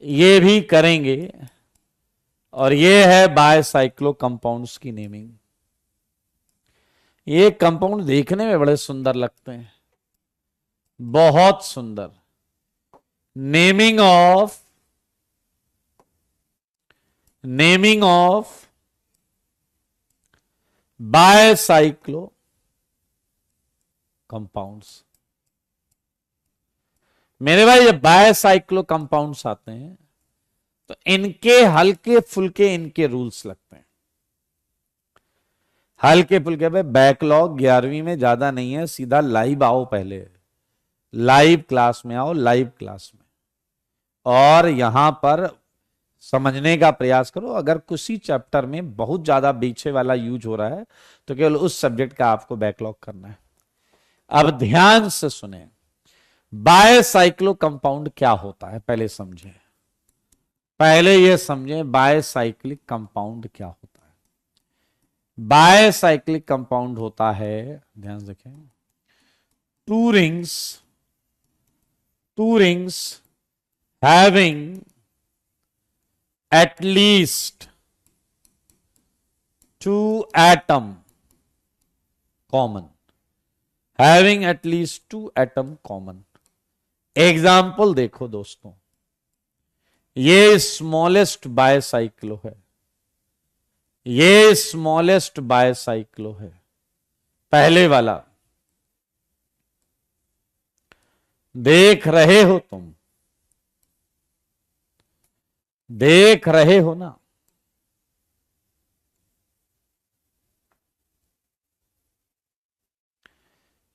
ये भी करेंगे। और ये है बायसाइक्लो कंपाउंड्स की नेमिंग। ये कंपाउंड देखने में बड़े सुंदर लगते हैं, बहुत सुंदर। Naming of bicyclo compounds. मेरे भाई जब बायसाइक्लो कंपाउंड्स आते हैं तो इनके हल्के फुल्के इनके रूल्स लगते हैं। हल्के फुल्के पे बैकलॉग 11वीं में ज्यादा नहीं है, सीधा लाइव आओ, पहले लाइव क्लास में आओ, लाइव क्लास में, और यहां पर समझने का प्रयास करो। अगर किसी चैप्टर में बहुत ज्यादा पीछे वाला यूज हो रहा है तो केवल उस सब्जेक्ट का आपको बैकलॉग करना है। अब ध्यान से सुने, बायसाइक्लो कंपाउंड क्या होता है पहले समझें। पहले यह समझें बायसाइक्लिक कंपाउंड क्या होता है। बायसाइक्लिक कंपाउंड होता है, ध्यान रखें, to rings having at least 2 atom common, having at least 2 atom common। Example देखो दोस्तों, ये स्मॉलेस्ट बायसाइक्लो है, ये स्मॉलेस्ट बायसाइक्लो है, पहले वाला। देख रहे हो तुम, देख रहे हो ना।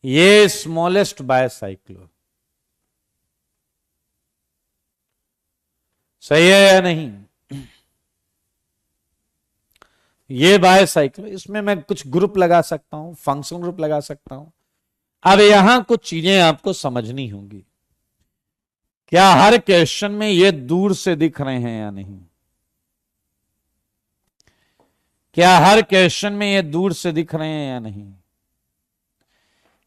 ये स्मॉलेस्ट बायसाइक्लो सही है या नहीं? ये बायसाइक्लो, इसमें मैं कुछ ग्रुप लगा सकता हूं, फंक्शन ग्रुप लगा सकता हूं। अब यहां कुछ चीजें आपको समझनी होंगी। क्या हर क्वेश्चन में ये दूर से दिख रहे हैं या नहीं? क्या हर क्वेश्चन में ये दूर से दिख रहे हैं या नहीं?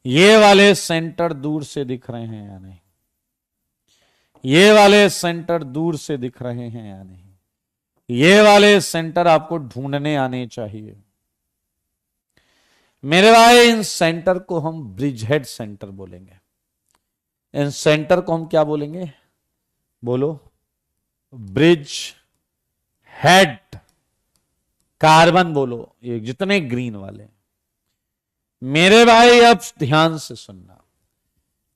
ये वाले सेंटर दूर से दिख रहे हैं या नहीं? ये वाले सेंटर दूर से दिख रहे हैं या नहीं? ये वाले सेंटर आपको ढूंढने आने चाहिए। मेरे भाई इन सेंटर को हम ब्रिज हेड सेंटर बोलेंगे। इन सेंटर को हम क्या बोलेंगे? बोलो, ब्रिज हेड कार्बन बोलो, ये जितने ग्रीन वाले। मेरे भाई अब ध्यान से सुनना,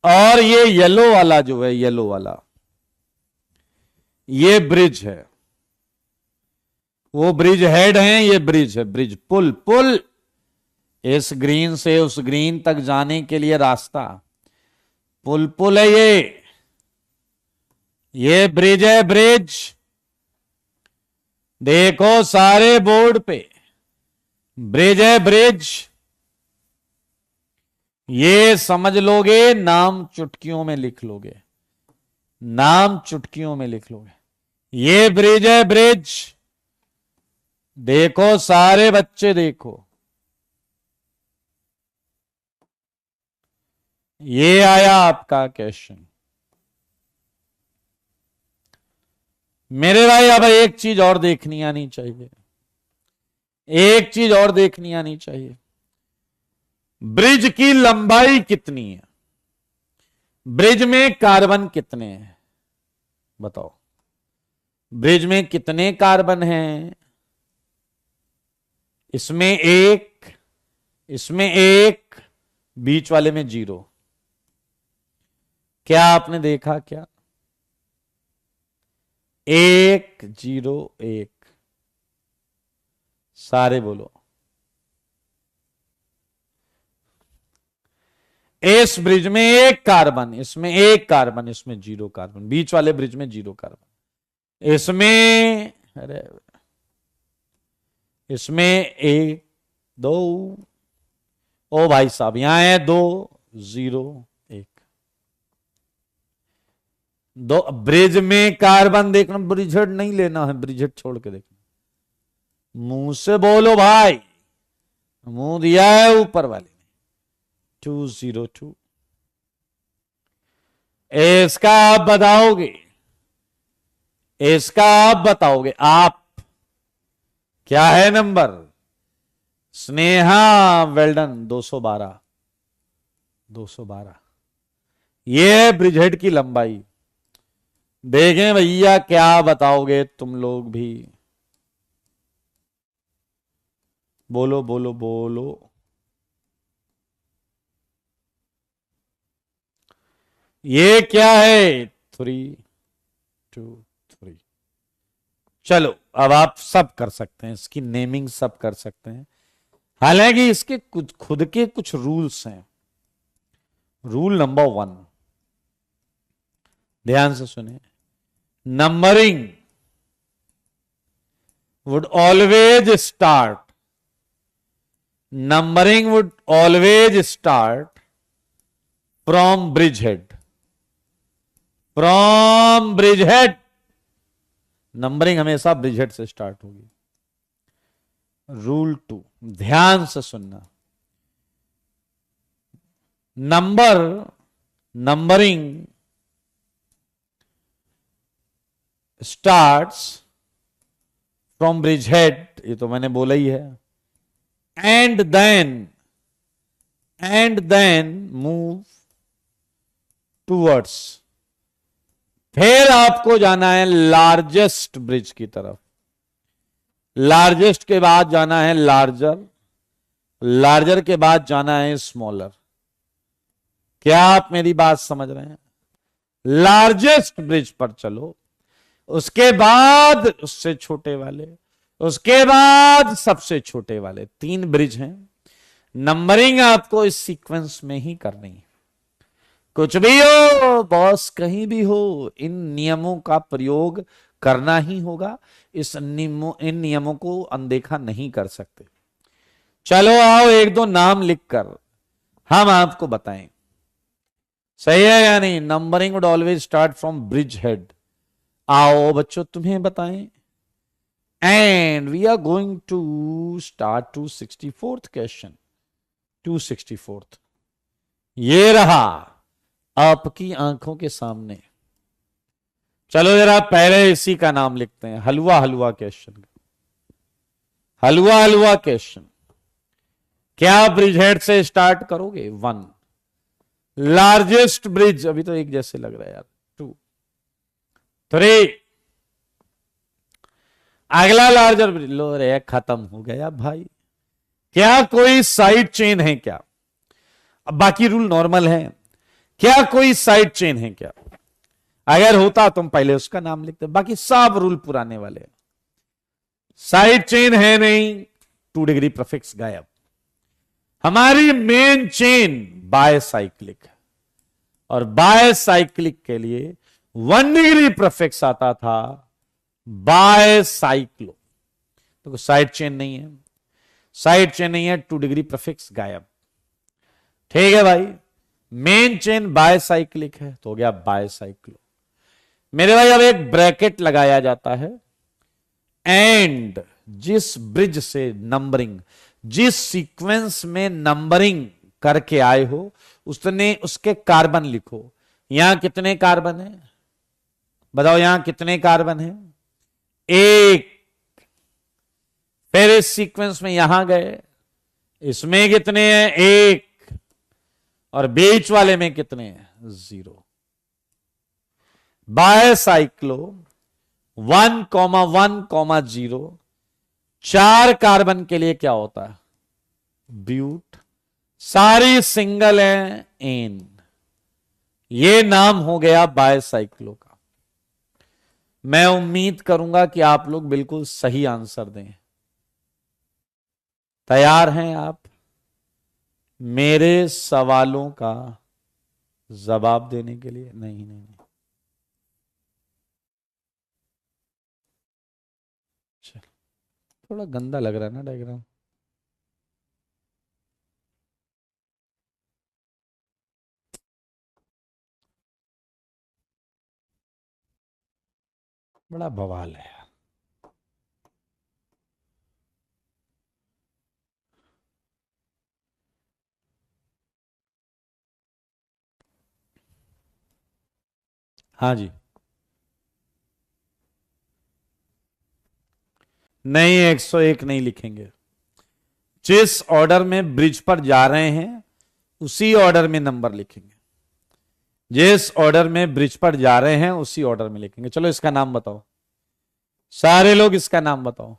और ये येलो वाला जो है, येलो वाला, ये ब्रिज है, वो ब्रिज हेड है, ये ब्रिज है, ब्रिज पुल, पुल इस ग्रीन से उस ग्रीन तक जाने के लिए रास्ता, पुल पुल है ये ब्रिज है, ब्रिज। देखो सारे बोर्ड पे ब्रिज है, ब्रिज। ये समझ लोगे, नाम चुटकियों में लिख लोगे, नाम चुटकियों में लिख लोगे। ये ब्रिज है, ब्रिज। देखो सारे बच्चे देखो, ये आया आपका क्वेश्चन। मेरे भाई अब एक चीज और देखनी आनी चाहिए, एक चीज और देखनी आनी चाहिए। ब्रिज की लंबाई कितनी है? ब्रिज में कार्बन कितने हैं बताओ? ब्रिज में कितने कार्बन हैं? इसमें एक, इसमें एक, बीच वाले में 0। क्या आपने देखा? क्या 1 0 1? सारे बोलो। इस ब्रिज में एक कार्बन, इसमें एक कार्बन, इसमें 0 कार्बन, बीच वाले ब्रिज में 0 कार्बन, इसमें, अरे इसमें 1 2, ओ भाई साहब यहां है 2 0 1। दो ब्रिज में कार्बन देखना, ब्रिजेट नहीं लेना है, ब्रिजेट छोड़ के देखना। मुंह से बोलो भाई, मुंह दिया है ऊपर वाले ने, 202। इसका आप बताओगे, इसका आप बताओगे। आप क्या है नंबर? स्नेहा, वेल्डन, 212। 212 ये है ब्रिजहेड की लंबाई। देखें भैया क्या बताओगे तुम लोग भी। बोलो बोलो बोलो। ये क्या है? 3, 2, 3। चलो अब आप सब कर सकते हैं, इसकी नेमिंग सब कर सकते हैं। हालांकि इसके कुछ खुद के कुछ रूल्स हैं। रूल नंबर 1, ध्यान से सुने। Numbering would always start numbering would always start from bridgehead. From bridgehead numbering हमेशा ब्रिजहेड से स्टार्ट होगी। रूल 2, ध्यान से सुनना। नंबरिंग स्टार्ट्स फ्रॉम ब्रिजहेड, ये तो मैंने बोला ही है। एंड देन मूव टूवर्ड्स, फिर आपको जाना है लार्जेस्ट ब्रिज की तरफ। लार्जेस्ट के बाद जाना है लार्जर, लार्जर के बाद जाना है स्मॉलर। क्या आप मेरी बात समझ रहे हैं? लार्जेस्ट ब्रिज पर चलो, उसके बाद उससे छोटे वाले, उसके बाद सबसे छोटे वाले। 3 ब्रिज हैं। नंबरिंग आपको इस सीक्वेंस में ही करनी है। कुछ भी हो बॉस, कहीं भी हो, इन नियमों का प्रयोग करना ही होगा। इन नियमों को अनदेखा नहीं कर सकते। चलो आओ, एक दो नाम लिखकर हम आपको बताएं, सही है या नहीं। Numbering would always start from bridge head. आओ बच्चों तुम्हें बताएं। And we are going to start 264th question. 264th ये रहा आपकी आंखों के सामने। चलो जरा पहले इसी का नाम लिखते हैं, हलवा हलवा क्वेश्चन। हलवा हलवा क्वेश्चन। क्या ब्रिज हेड से स्टार्ट करोगे? 1। लार्जेस्ट ब्रिज, अभी तो एक जैसे लग रहा है यार। 2, 3। अगला लार्जर ब्रिज। लो रे खत्म हो गया भाई। क्या कोई साइड चेन है क्या? अब बाकी रूल नॉर्मल है। क्या कोई साइड चेन है क्या? अगर होता तुम पहले उसका नाम लिखते, बाकी सब रूल पुराने वाले हैं। साइड चेन है नहीं, 2 डिग्री प्रफिक्स गायब। हमारी मेन चेन बायसाइक्लिक है, और बायसाइक्लिक के लिए 1 डिग्री प्रफिक्स आता था बायसाइक्लो। तो साइड चेन नहीं है, साइड चेन नहीं है, 2 डिग्री प्रफिक्स गायब। ठीक है भाई, मेन चेन बायसाइक्लिक है तो हो गया बायसाइक्लो। मेरे भाई अब एक ब्रैकेट लगाया जाता है। एंड जिस ब्रिज से नंबरिंग, जिस सीक्वेंस में नंबरिंग करके आए हो, उसने उसके कार्बन लिखो। यहां कितने कार्बन है बताओ? यहां कितने कार्बन है? 1। फिर इस सीक्वेंस में यहां गए, इसमें कितने हैं? 1। और बीच वाले में कितने हैं? 0। बायसाइक्लो 1,1,0 4 कार्बन के लिए क्या होता है? ब्यूट। सारी सिंगल है, एन। ये नाम हो गया बायसाइक्लो का। मैं उम्मीद करूंगा कि आप लोग बिल्कुल सही आंसर दें। तैयार हैं आप मेरे सवालों का जवाब देने के लिए? नहीं नहीं नहीं। चल, थोड़ा गंदा लग रहा है ना डायग्राम। बड़ा बवाल है। हाँ जी। नहीं, 101 नहीं लिखेंगे। जिस ऑर्डर में ब्रिज पर जा रहे हैं उसी ऑर्डर में नंबर लिखेंगे। जिस ऑर्डर में ब्रिज पर जा रहे हैं उसी ऑर्डर में लिखेंगे। चलो इसका नाम बताओ, सारे लोग इसका नाम बताओ।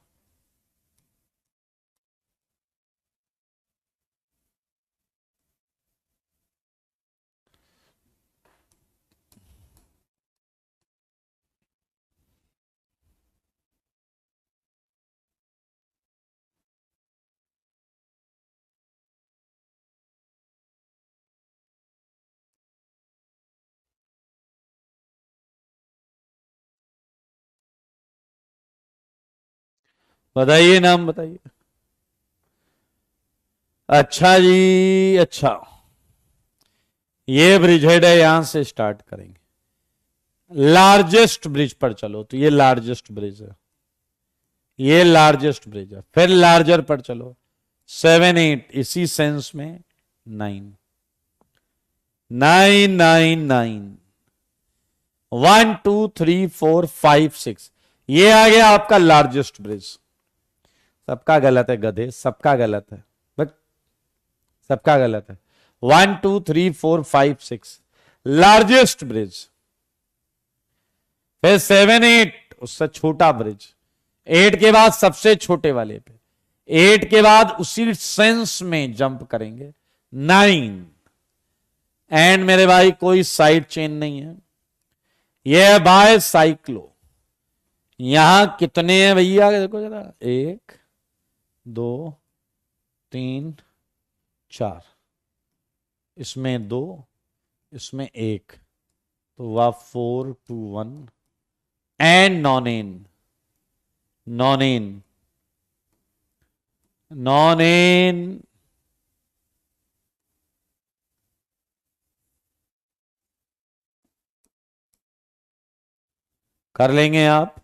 बताइए, नाम बताइए। अच्छा जी, अच्छा, ये ब्रिज हेड है, यहां से स्टार्ट करेंगे। लार्जेस्ट ब्रिज पर चलो, तो ये लार्जेस्ट ब्रिज है, ये लार्जेस्ट ब्रिज है। फिर लार्जर पर चलो, 7 8, इसी सेंस में 9 9 9 9, 1 2 3 4 5 6, ये आ गया आपका लार्जेस्ट ब्रिज। सबका गलत है गधे, सबका गलत है, बट सबका गलत है। 1 2 3 4 5 6 लार्जेस्ट ब्रिज। फिर 7 8, उससे छोटा ब्रिज। 8 के बाद सबसे छोटे वाले पे, 8 के बाद उसी सेंस में जंप करेंगे 9। एंड मेरे भाई कोई साइड चेन नहीं है, यह है बाय साइक्लो। यहां कितने हैं भैया, देखो जरा, 1 2 3 4, इसमें 2, इसमें 1, तो वह 4 2 1 and non N, non N, non N. कर लेंगे आप।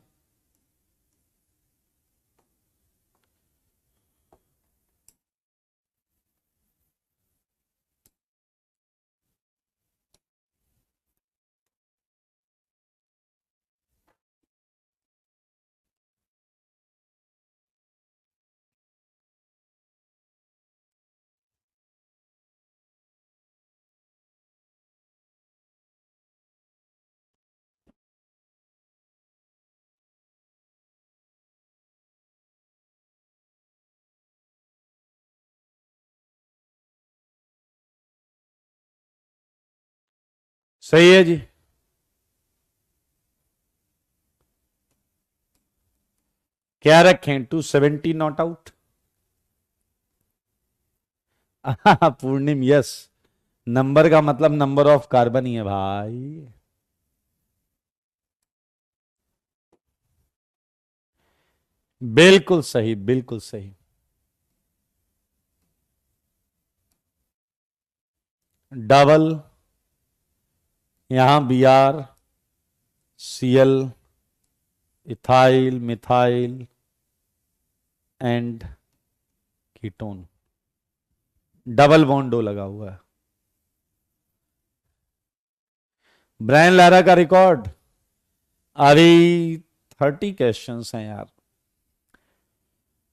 सही है जी। क्या रखें, 270 not out. Purnim, yes, number का मतलब नंबर ऑफ कार्बन ही है भाई। बिल्कुल सही, बिल्कुल सही। डबल, यहां B R, C L, ethyl, methyl and ketone, double बॉन्डो लगा हुआ है। ब्रायन लारा का रिकॉर्ड अभी 30 क्वेश्चंस हैं यार।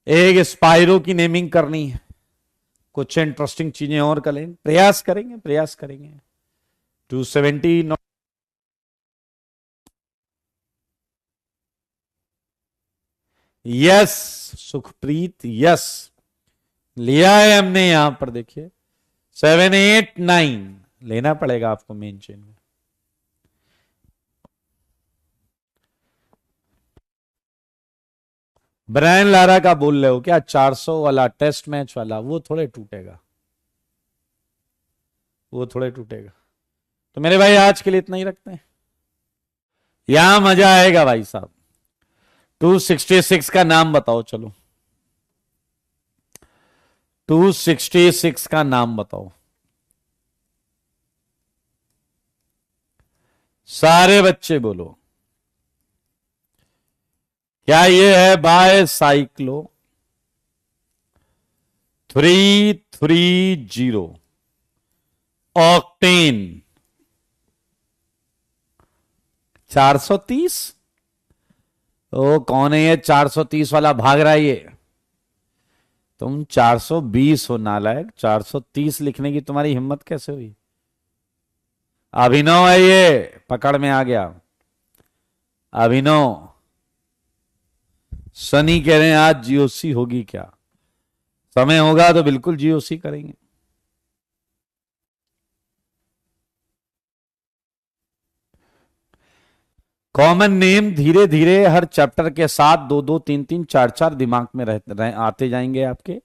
एक स्पाइरो की नेमिंग करनी है, कुछ इंटरेस्टिंग चीजें और करें, प्रयास करेंगे, प्रयास करेंगे। 270 नॉट। यस सुखप्रीत, यस, लिया है हमने यहां पर, देखिए 7 8 9 लेना पड़ेगा आपको मेन चेन में। ब्रायन लारा का बोल रहे हो क्या, 400 वाला टेस्ट मैच वाला, वो थोड़े टूटेगा, वो थोड़े टूटेगा। तो मेरे भाई आज के लिए इतना ही रखते हैं, यहां मजा आएगा भाई साहब। 266 का नाम बताओ, चलो 266 का नाम बताओ, सारे बच्चे बोलो। क्या ये है, बाय साइक्लो 330 ऑक्टेन 430, ओ कौन है ये 430 वाला भाग रहा है ये? तुम 420 हो नालायक, 430 लिखने की तुम्हारी हिम्मत कैसे हुई? अभिनव है ये, पकड़ में आ गया अभिनव। सनी कह रहे हैं आज जीओसी होगी क्या? समय होगा तो बिल्कुल जीओसी करेंगे। कॉमन नेम धीरे धीरे हर चैप्टर के साथ दो दो तीन तीन चार चार दिमाग में आते जाएंगे आपके,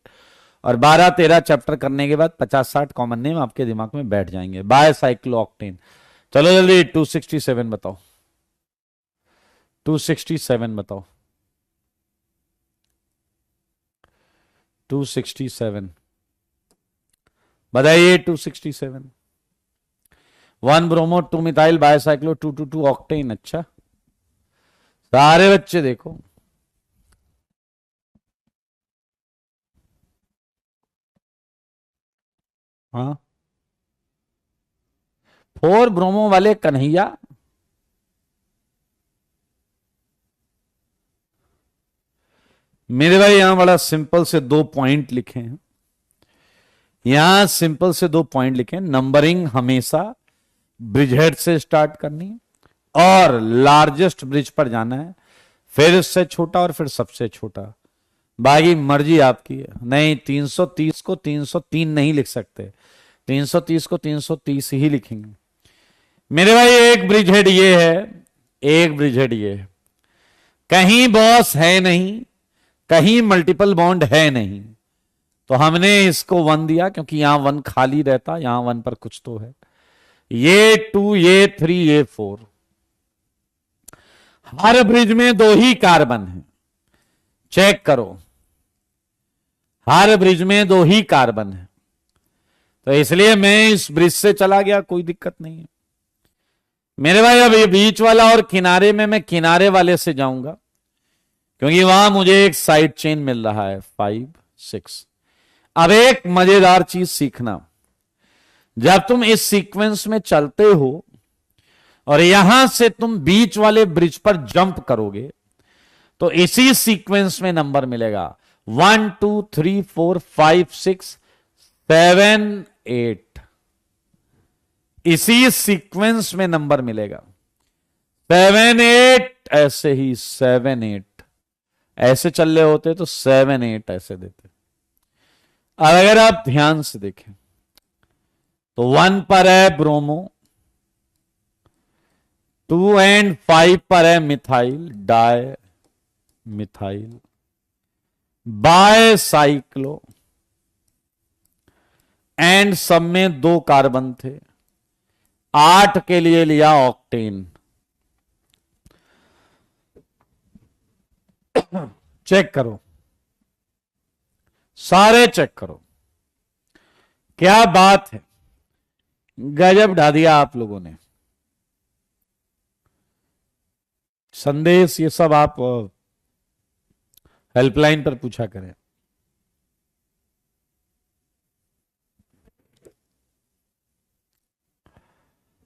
और 12-13 चैप्टर करने के बाद 50-60 कॉमन नेम आपके दिमाग में बैठ जाएंगे। बाय साइक्लोऑक्टेन। चलो जल्दी 267 बताओ, 267 बताओ, 267 बताइए। 267 1 ब्रोमो 2 मिथाइल बायसाइक्लो 222 ऑक्टेन। अच्छा सारे बच्चे देखो, हाँ 4 ब्रोमो वाले कन्हैया, मेरे भाई यहां बड़ा सिंपल से 2 पॉइंट लिखे हैं। यहां सिंपल से 2 पॉइंट लिखे हैं। नंबरिंग हमेशा ब्रिजहेड से स्टार्ट करनी है और लार्जेस्ट ब्रिज पर जाना है, फिर उससे छोटा और फिर सबसे छोटा। बाकी मर्जी आपकी है। नहीं 330 को 303 नहीं लिख सकते, 330 को 330 ही लिखेंगे। मेरे भाई एक ब्रिज हेड ये है, एक ब्रिज हेड ये है। कहीं बॉस है नहीं, कहीं मल्टीपल बॉन्ड है नहीं, तो हमने इसको 1 दिया क्योंकि यहां 1 खाली रहता, यहां 1 पर कुछ तो है। ये 2, ये 3, ये 4। हर ब्रिज में 2 ही कार्बन है, चेक करो, हर ब्रिज में 2 ही कार्बन है, तो इसलिए मैं इस ब्रिज से चला गया, कोई दिक्कत नहीं है। मेरे भाई अब ये बीच वाला और किनारे में मैं किनारे वाले से जाऊंगा क्योंकि वहां मुझे एक साइड चेन मिल रहा है 5, 6। अब एक मजेदार चीज सीखना, जब तुम इस सीक्वेंस में चलते हो और यहां से तुम बीच वाले ब्रिज पर जंप करोगे तो इसी सीक्वेंस में नंबर मिलेगा 1 2 3 4 5 6 7 8। इसी सीक्वेंस में नंबर मिलेगा 7 8, ऐसे ही 7 8 ऐसे चल रहे होते तो 7 8 ऐसे देते। अब अगर आप ध्यान से देखें तो 1 पर है ब्रोमो, 2 एंड 5 पर है methyl, dimethyl, bicyclo, and सब में 2 कार्बन थे, 8 के लिए लिया ऑक्टेन। चेक करो, सारे चेक करो, क्या बात है, गजब ढा दिया आप लोगों ने। संदेश ये सब आप हेल्पलाइन पर पूछा करें।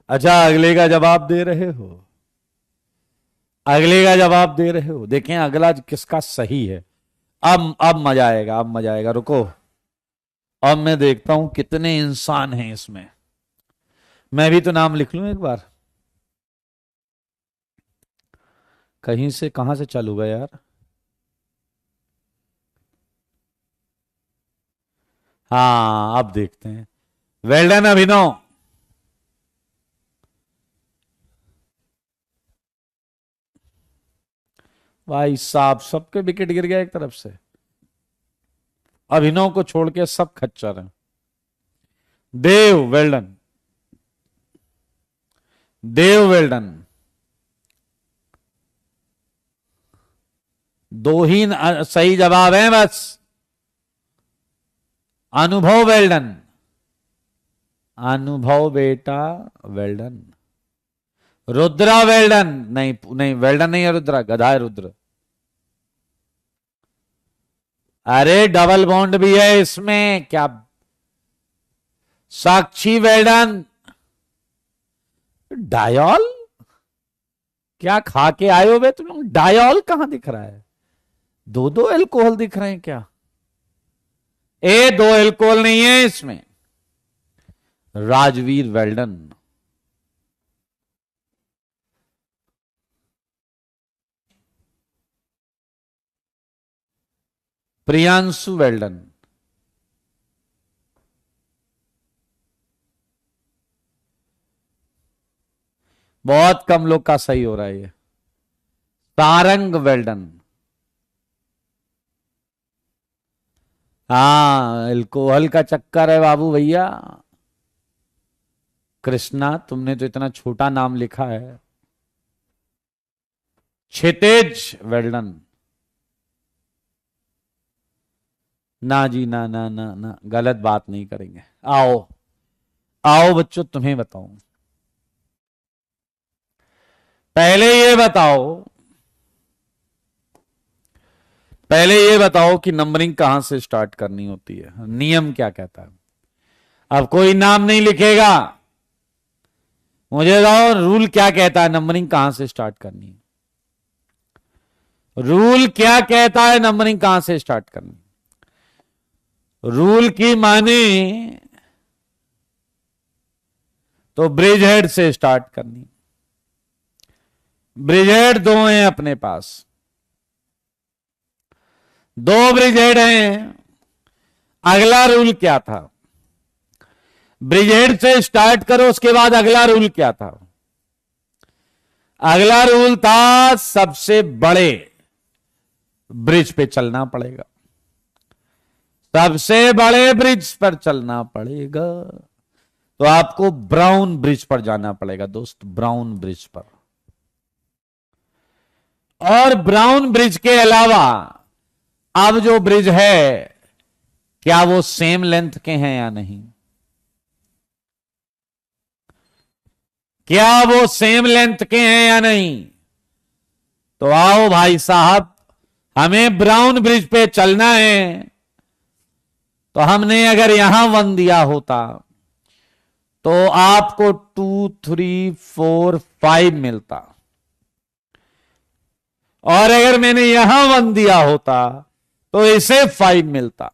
अच्छा अगले का जवाब दे रहे हो, अगले का जवाब दे रहे हो, देखें अगला किसका सही है। अब मजा आएगा, अब मजा आएगा, रुको अब मैं देखता हूं कितने इंसान हैं इसमें। मैं भी तो नाम लिख लूं एक बार, कहीं से कहां से चालू हुआ यार। हाँ अब देखते हैं। वेल डन अभिनव। भाई साहब सबके विकेट गिर गया एक तरफ से, अभिनव को छोड़ के सब खच्चर हैं। देव वेल डन, देव वेल डन। 2 ही सही जवाब है बस। अनुभव वेल डन, अनुभव बेटा well done. Rudra well done, नहीं नहीं वेल डन नहीं है रुद्रा, गधा है रुद्र। अरे डबल बॉन्ड भी है इसमें क्या। साक्षी वेल डन। डायल क्या खा के आए हो बे तुम लोग? डायॉल कहां दिख रहा है? दो दो एल्कोहल दिख रहे हैं क्या? दो एल्कोहल नहीं है इसमें। राजवीर वेल्डन, प्रियांशु वेल्डन, बहुत कम लोग का सही हो रहा है ये। सारंग वेल्डन, हाँ एल्कोहल का चक्कर है बाबू भैया। कृष्णा, तुमने तो इतना छोटा नाम लिखा है। क्षितिज वेल्डन, ना जी ना ना ना ना, गलत बात नहीं करेंगे। आओ आओ बच्चों, तुम्हें बताऊं, पहले ये बताओ, पहले ये बताओ कि नंबरिंग कहां से स्टार्ट करनी होती है, नियम क्या कहता है। अब कोई नाम नहीं लिखेगा, मुझे बताओ रूल क्या कहता है, नंबरिंग कहां से स्टार्ट करनी है। रूल क्या कहता है, नंबरिंग कहां से स्टार्ट करनी। रूल की माने तो ब्रिज हेड से स्टार्ट करनी। ब्रिज हेड दो हैं अपने पास, दो ब्रिज हेड हैं। अगला रूल क्या था, ब्रिज हेड से स्टार्ट करो, उसके बाद अगला रूल क्या था। अगला रूल था सबसे बड़े ब्रिज पे चलना पड़ेगा, सबसे बड़े ब्रिज पर चलना पड़ेगा। तो आपको ब्राउन ब्रिज पर जाना पड़ेगा दोस्त, ब्राउन ब्रिज पर। और ब्राउन ब्रिज के अलावा अब जो ब्रिज है, क्या वो सेम लेंथ के हैं या नहीं, क्या वो सेम लेंथ के हैं या नहीं। तो आओ भाई साहब, हमें ब्राउन ब्रिज पे चलना है। तो हमने अगर यहां 1 दिया होता तो आपको 2, 3, 4, 5 मिलता, और अगर मैंने यहां 1 दिया होता तो इसे 5 मिलता।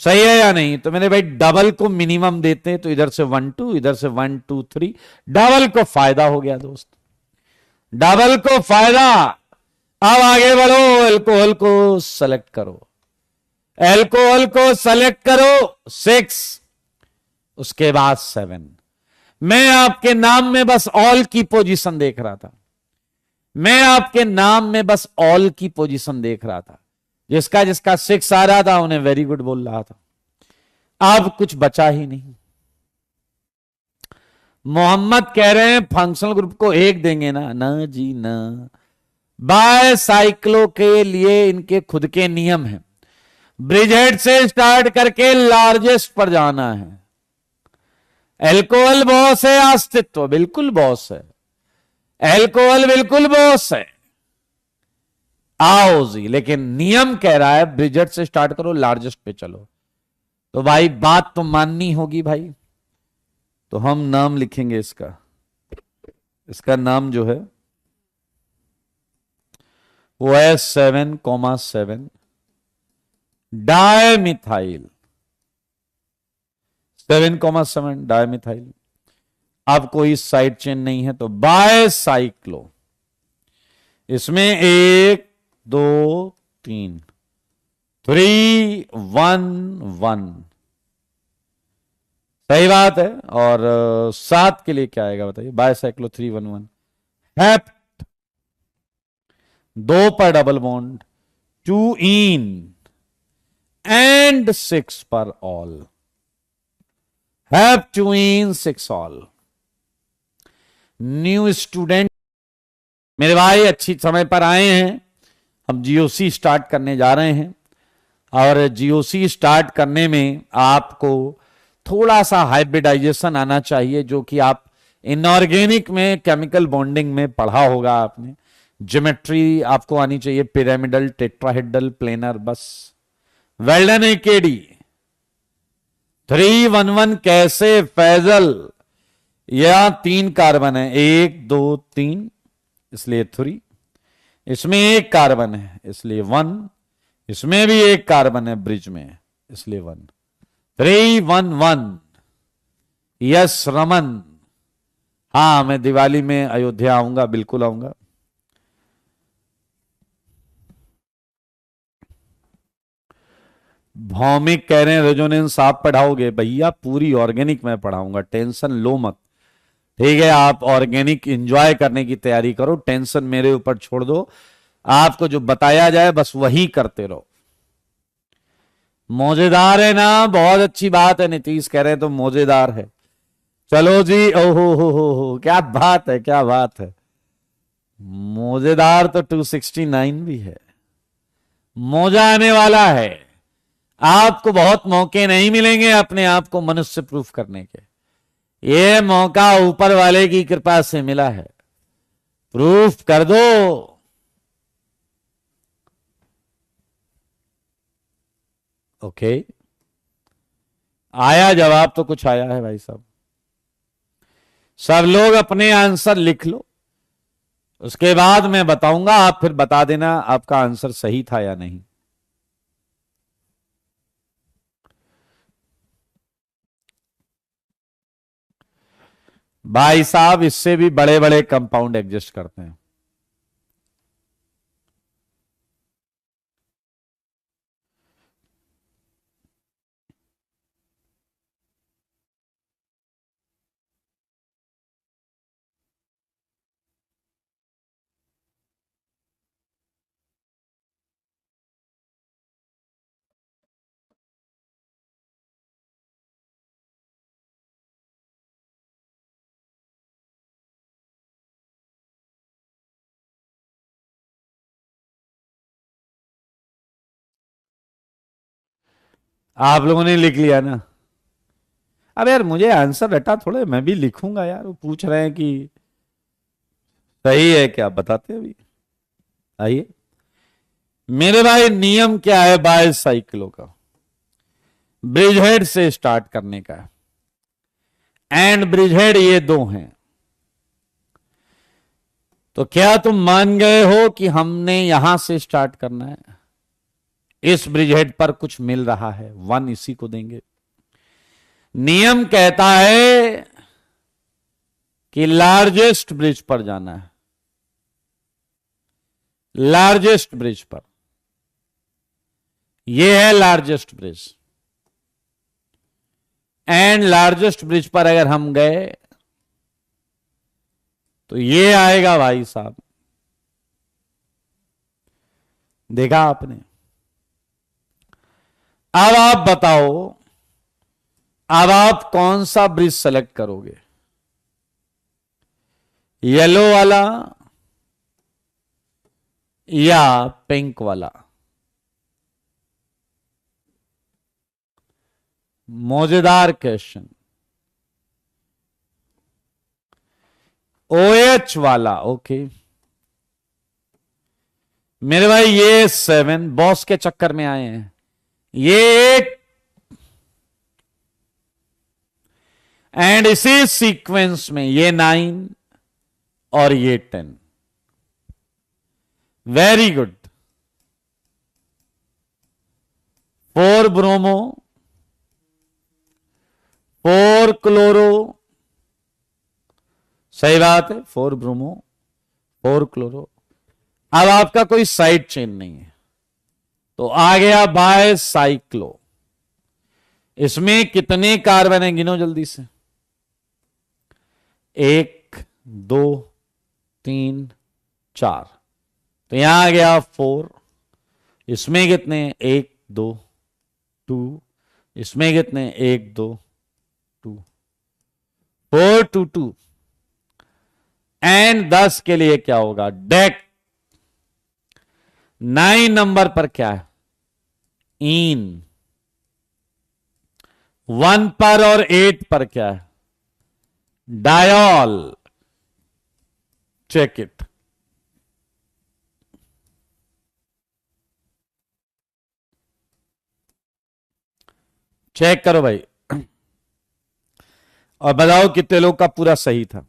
सही है या नहीं। तो मैंने भाई डबल को मिनिमम देते हैं, तो इधर से 1 2, इधर से 1 2 3, डबल को फायदा हो गया दोस्त, डबल को फायदा। अब आगे बढ़ो, एल्कोहल को सेलेक्ट करो, एल्कोहल को सेलेक्ट करो 6, उसके बाद 7। मैं आपके नाम में बस ऑल की पोजीशन देख रहा था, मैं आपके नाम में बस ऑल की पोजीशन देख रहा था। जिसका जिसका 6 आ रहा था उन्हें वेरी गुड बोल रहा था। अब कुछ बचा ही नहीं। मोहम्मद कह रहे हैं फंक्शनल ग्रुप को 1 देंगे ना, ना जी ना। बायसाइक्लो के लिए इनके खुद के नियम हैं, ब्रिज हेड से स्टार्ट करके लार्जेस्ट पर जाना है। एल्कोहल बॉस है, अस्तित्व बिल्कुल बॉस है, एल्कोहल बिल्कुल बॉस है। आओ जी, लेकिन नियम कह रहा है ब्रिज हेड से स्टार्ट करो, लार्जेस्ट पे चलो। तो भाई बात तो माननी होगी भाई। तो हम नाम लिखेंगे इसका, इसका नाम जो है वो है 7,7 डायमिथाइल, 7,7 डायमिथाइल। अब कोई साइड चेन नहीं है तो बायसाइक्लो। इसमें 1 2 3, 3 1 1, सही बात है। और 7 के लिए क्या आएगा बताइए, बायसाइक्लो 3 1 1। हेप्ट 2 पर डबल बॉन्ड, 2 इन एंड 6 पर all, have 2 in 6 all. New student मेरे भाई अच्छी समय पर आए हैं। हम जीओसी स्टार्ट करने जा रहे हैं, और जीओसी स्टार्ट करने में आपको थोड़ा सा हाइब्रिडाइजेशन आना चाहिए, जो कि आप इनऑर्गेनिक में केमिकल बॉन्डिंग में पढ़ा होगा आपने। ज्योमेट्री आपको आनी चाहिए, पिरामिडल, टेट्राहेड्रल, प्लेनर, बस। वेल्डन एकेडी 3 1 1 कैसे फैजल, यहां 3 कार्बन है, 1 2 3, इसलिए 3। इसमें 1 कार्बन है इसलिए 1। इसमें भी 1 कार्बन है ब्रिज में इसलिए 1। 3 1 1। यस रमन। हाँ, मैं दिवाली में अयोध्या आऊंगा, बिल्कुल आऊंगा। भौमिक कह रहे हैं रेजोनेंस आप पढ़ाओगे? भैया पूरी ऑर्गेनिक मैं पढ़ाऊंगा, टेंशन लो मत। ठीक है, आप ऑर्गेनिक एंजॉय करने की तैयारी करो, टेंशन मेरे ऊपर छोड़ दो। आपको जो बताया जाए बस वही करते रहो। मौजेदार है ना, बहुत अच्छी बात है। नीतीश कह रहे हैं तो मौजेदार है। चलो जी, ओहो हो, क्या बात है, क्या बात है। मौजेदार तो 269 भी है। मौजा आने वाला है। आपको बहुत मौके नहीं मिलेंगे अपने आप को मनुष्य प्रूफ करने के। ये मौका ऊपर वाले की कृपा से मिला है, प्रूफ कर दो। ओके, आया जवाब तो कुछ आया है भाई साहब। सब लोग अपने आंसर लिख लो, उसके बाद मैं बताऊंगा, आप फिर बता देना आपका आंसर सही था या नहीं। भाई साहब इससे भी बड़े बड़े कंपाउंड एग्जिस्ट करते हैं। आप लोगों ने लिख लिया ना? अब यार मुझे आंसर रटा थोड़े, मैं भी लिखूंगा यार। वो पूछ रहे हैं कि सही है क्या, बताते अभी। आइए मेरे भाई, नियम क्या है बाइसाइकिलों का? ब्रिजहेड से स्टार्ट करने का। एंड ब्रिजहेड ये दो हैं। तो क्या तुम मान गए हो कि हमने यहां से स्टार्ट करना है? इस ब्रिजहेड पर कुछ मिल रहा है, 1 इसी को देंगे। नियम कहता है कि लार्जेस्ट ब्रिज पर जाना है, लार्जेस्ट ब्रिज पर। यह है largest bridge. And largest bridge पर अगर हम गए तो ये आएगा भाई साहब। देखा आपने? अब आप बताओ, अब आप कौन सा ब्रिज सेलेक्ट करोगे? येलो वाला या पिंक वाला? मौजेदार क्वेश्चन। OH वाला, ओके। मेरे भाई ये 7 बॉस के चक्कर में आए हैं। ये एक, एंड इसी सीक्वेंस में ये 9 और ये 10। Very good. 4 bromo, 4 chloro. सही बात है, 4 ब्रोमो 4 क्लोरो। अब आपका कोई साइड चेन नहीं है तो आ गया बाय साइक्लो। इसमें कितने कार्बन है गिनो जल्दी से। 1 2 3 4। तो यहां आ गया 4। इसमें कितने? 1 2 2। इसमें कितने? 1 2 2। 4 2 2। एंड 10 के लिए क्या होगा? डेक। 9 नंबर पर क्या है? इन। 1 पर और 8 पर क्या है? डायोल। Check it. चेक करो भाई। और बताओ कितने लोग का पूरा सही था?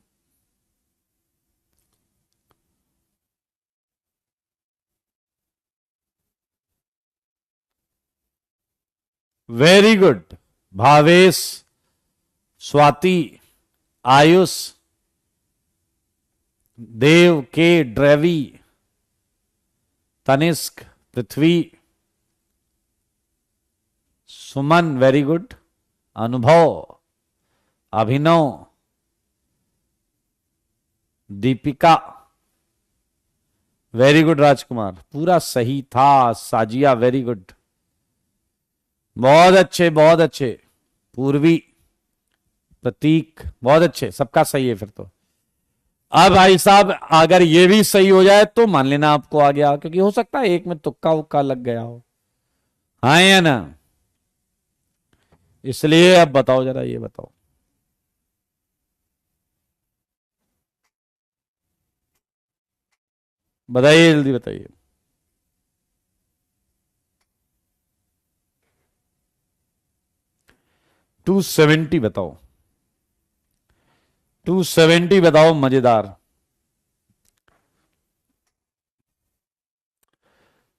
Very good. भावेश, स्वाति, आयुष, देव, के, ड्रेवी, Tanishk, Prithvi, Suman very good, Anubhav, Abhinav, Deepika very good, Rajkumar पूरा सही था, साजिया वेरी गुड, बहुत अच्छे बहुत अच्छे, पूर्वी, प्रतीक बहुत अच्छे, सबका सही है फिर तो। अब भाई साहब अगर ये भी सही हो जाए तो मान लेना आपको आ गया, क्योंकि हो सकता है एक में तुक्का उक्का लग गया हो, हाँ या ना? इसलिए अब बताओ जरा, ये बताओ। बताइए, जल्दी बताइए। 270 बताओ, 270 बताओ, मजेदार।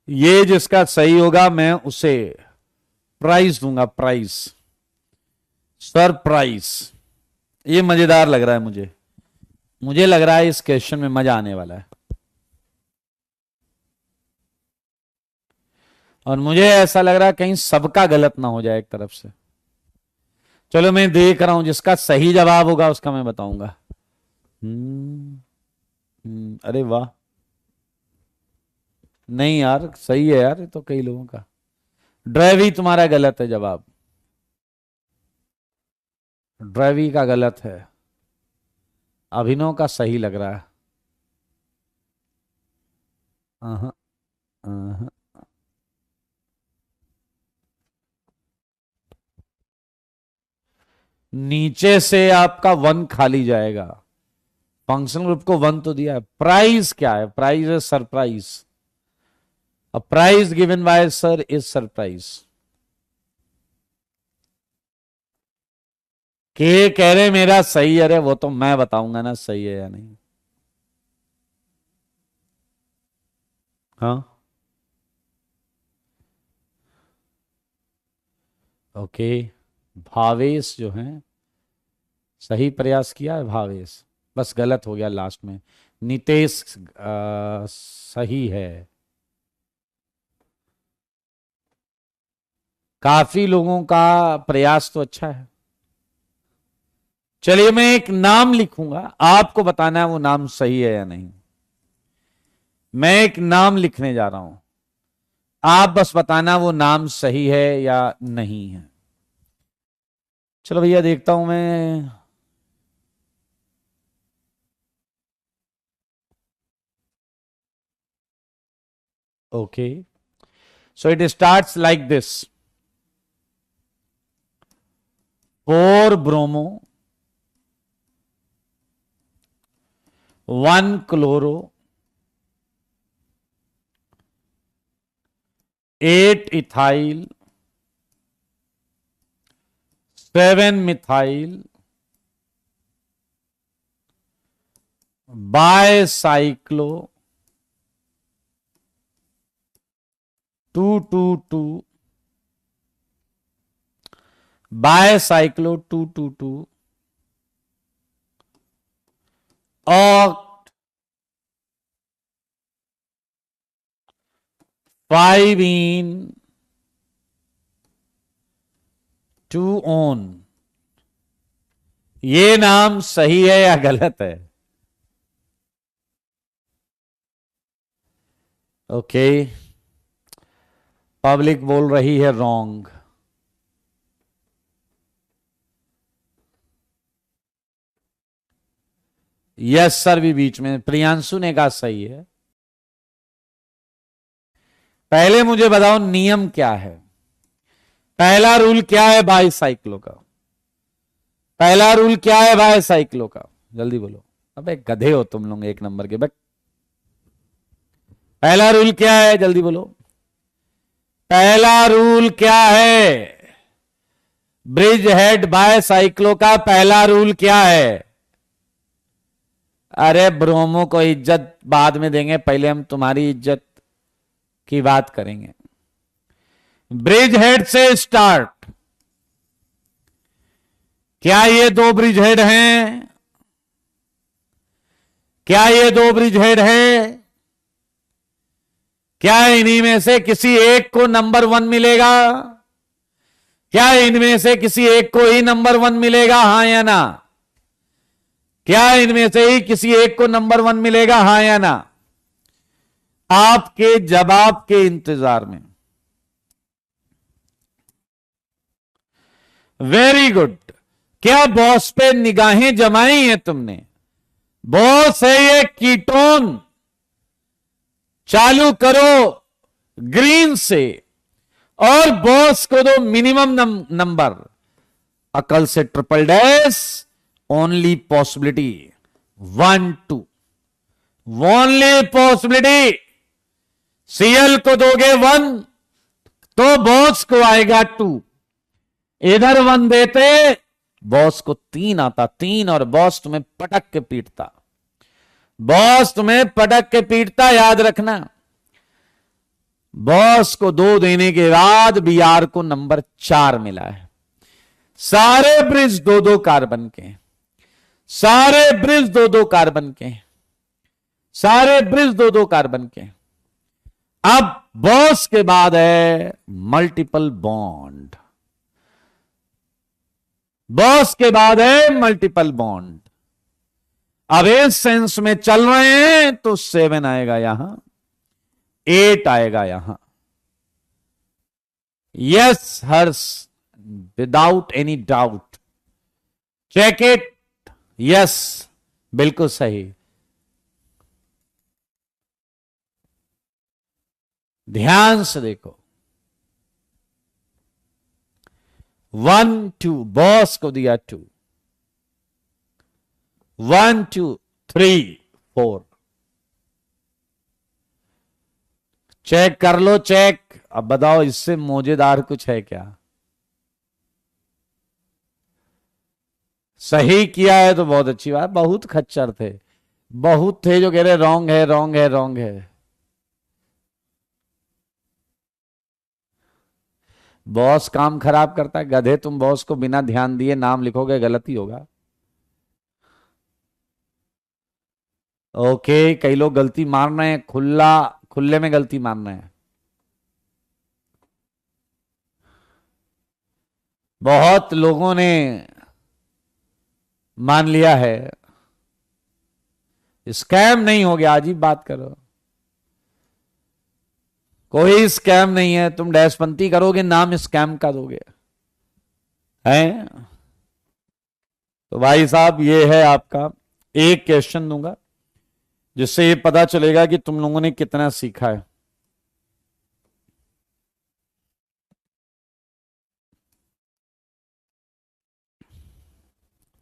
ये जिसका सही होगा मैं उसे प्राइज दूंगा, प्राइज, सरप्राइज। ये मजेदार लग रहा है मुझे, मुझे लग रहा है इस क्वेश्चन में मजा आने वाला है, और मुझे ऐसा लग रहा है कहीं सबका गलत ना हो जाए एक तरफ से। चलो मैं देख रहा हूं, जिसका सही जवाब होगा उसका मैं बताऊंगा। अरे वाह, नहीं यार सही है यार, ये तो कई लोगों का। ड्राइवी तुम्हारा गलत है जवाब, ड्राइवी का गलत है, अभिनव का सही लग रहा है। अहं, अहं। नीचे से आपका 1 खाली जाएगा, फंक्शनल ग्रुप को 1 तो दिया है। प्राइज क्या है? प्राइज है surprise, a prize given by sir is surprise. के कह रहे मेरा सही है, अरे वो तो मैं बताऊंगा ना सही है या नहीं। हाँ ओके, भावेश जो है सही प्रयास किया है, भावेश, बस गलत हो गया लास्ट में। नितेश सही है, काफी लोगों का प्रयास तो अच्छा है। चलिए मैं एक नाम लिखूंगा, आपको बताना है वो नाम सही है या नहीं। मैं एक नाम लिखने जा रहा हूं, आप बस बताना वो नाम सही है या नहीं है। चलो भैया देखता हूं मैं। Okay, so it starts like this, 4 bromo, 1 chloro, 8 ethyl, 7 methyl, bicyclo, 222, bicyclo 222, oct 5 in 2 on. ये नाम सही है या गलत है? ओके, पब्लिक बोल रही है रॉन्ग। यस सर भी बीच में, प्रियांशु ने कहा सही है। पहले मुझे बताओ नियम क्या है, पहला रूल क्या है बाईसाइक्लो का? पहला रूल क्या है बाईसाइक्लो का? जल्दी बोलो, अबे गधे हो तुम लोग एक नंबर के बट। पहला रूल क्या है, जल्दी बोलो, पहला रूल क्या है? ब्रिज हेड बाय साइक्लो का पहला रूल क्या है? अरे ब्रोमो को इज्जत बाद में देंगे, पहले हम तुम्हारी इज्जत की बात करेंगे। ब्रिज हेड से स्टार्ट। क्या ये दो ब्रिज हेड हैं? क्या ये दो ब्रिज हेड है? क्या इन्हीं में से किसी एक को नंबर 1 मिलेगा? क्या इनमें से किसी एक को ही नंबर 1 मिलेगा, हां या ना? क्या इनमें से ही किसी एक को नंबर 1 मिलेगा, हां या ना? आपके जवाब के इंतजार में। Very good. क्या बॉस पे निगाहें जमाई हैं तुमने? बॉस है ये कीटोन। चालू करो ग्रीन से और बॉस को दो मिनिमम नंबर। अकल से triple dash, only possibility 1 2, only possibility. CL को दोगे 1 तो बॉस को आएगा 2। इधर 1 देते बॉस को 3 आता, 3, और बॉस तुम्हें पटक के पीटता। बॉस तुम्हें पटक के पीटता, याद रखना। बॉस को 2 देने के बाद बीआर को नंबर 4 मिला है। सारे ब्रिज 2-2 कार्बन के, सारे ब्रिज 2-2 कार्बन के, सारे ब्रिज 2-2 कार्बन के। अब बॉस के बाद है मल्टीपल बॉन्ड। बॉस के बाद है मल्टीपल बॉन्ड। अब इस सेंस में चल रहे हैं तो 7 आएगा यहां, 8 आएगा यहां। Yes Harsh, without any doubt. Check it. Yes, बिल्कुल सही। ध्यान से देखो। 1 2, बॉस को दिया 2, 1 2 3 4। चेक कर लो, चेक। अब बताओ इससे मौजेदार कुछ है क्या? सही किया है तो बहुत अच्छी बात। बहुत खच्चर थे, बहुत थे जो कह रहे रॉन्ग है, रॉन्ग है, रॉन्ग है। बॉस काम खराब करता है, गधे तुम बॉस को बिना ध्यान दिए नाम लिखोगे, गलती होगा। ओके, कई लोग गलती मान रहे हैं, खुले में गलती मान रहे हैं। बहुत लोगों ने मान लिया है। स्कैम नहीं हो गया, अजीब बात करो। कोई स्कैम नहीं है। तुम डैशपंथी करोगे, नाम स्कैम का दोगे हैं? तो भाई साहब ये है आपका। एक क्वेश्चन दूंगा जिससे ये पता चलेगा कि तुम लोगों ने कितना सीखा है।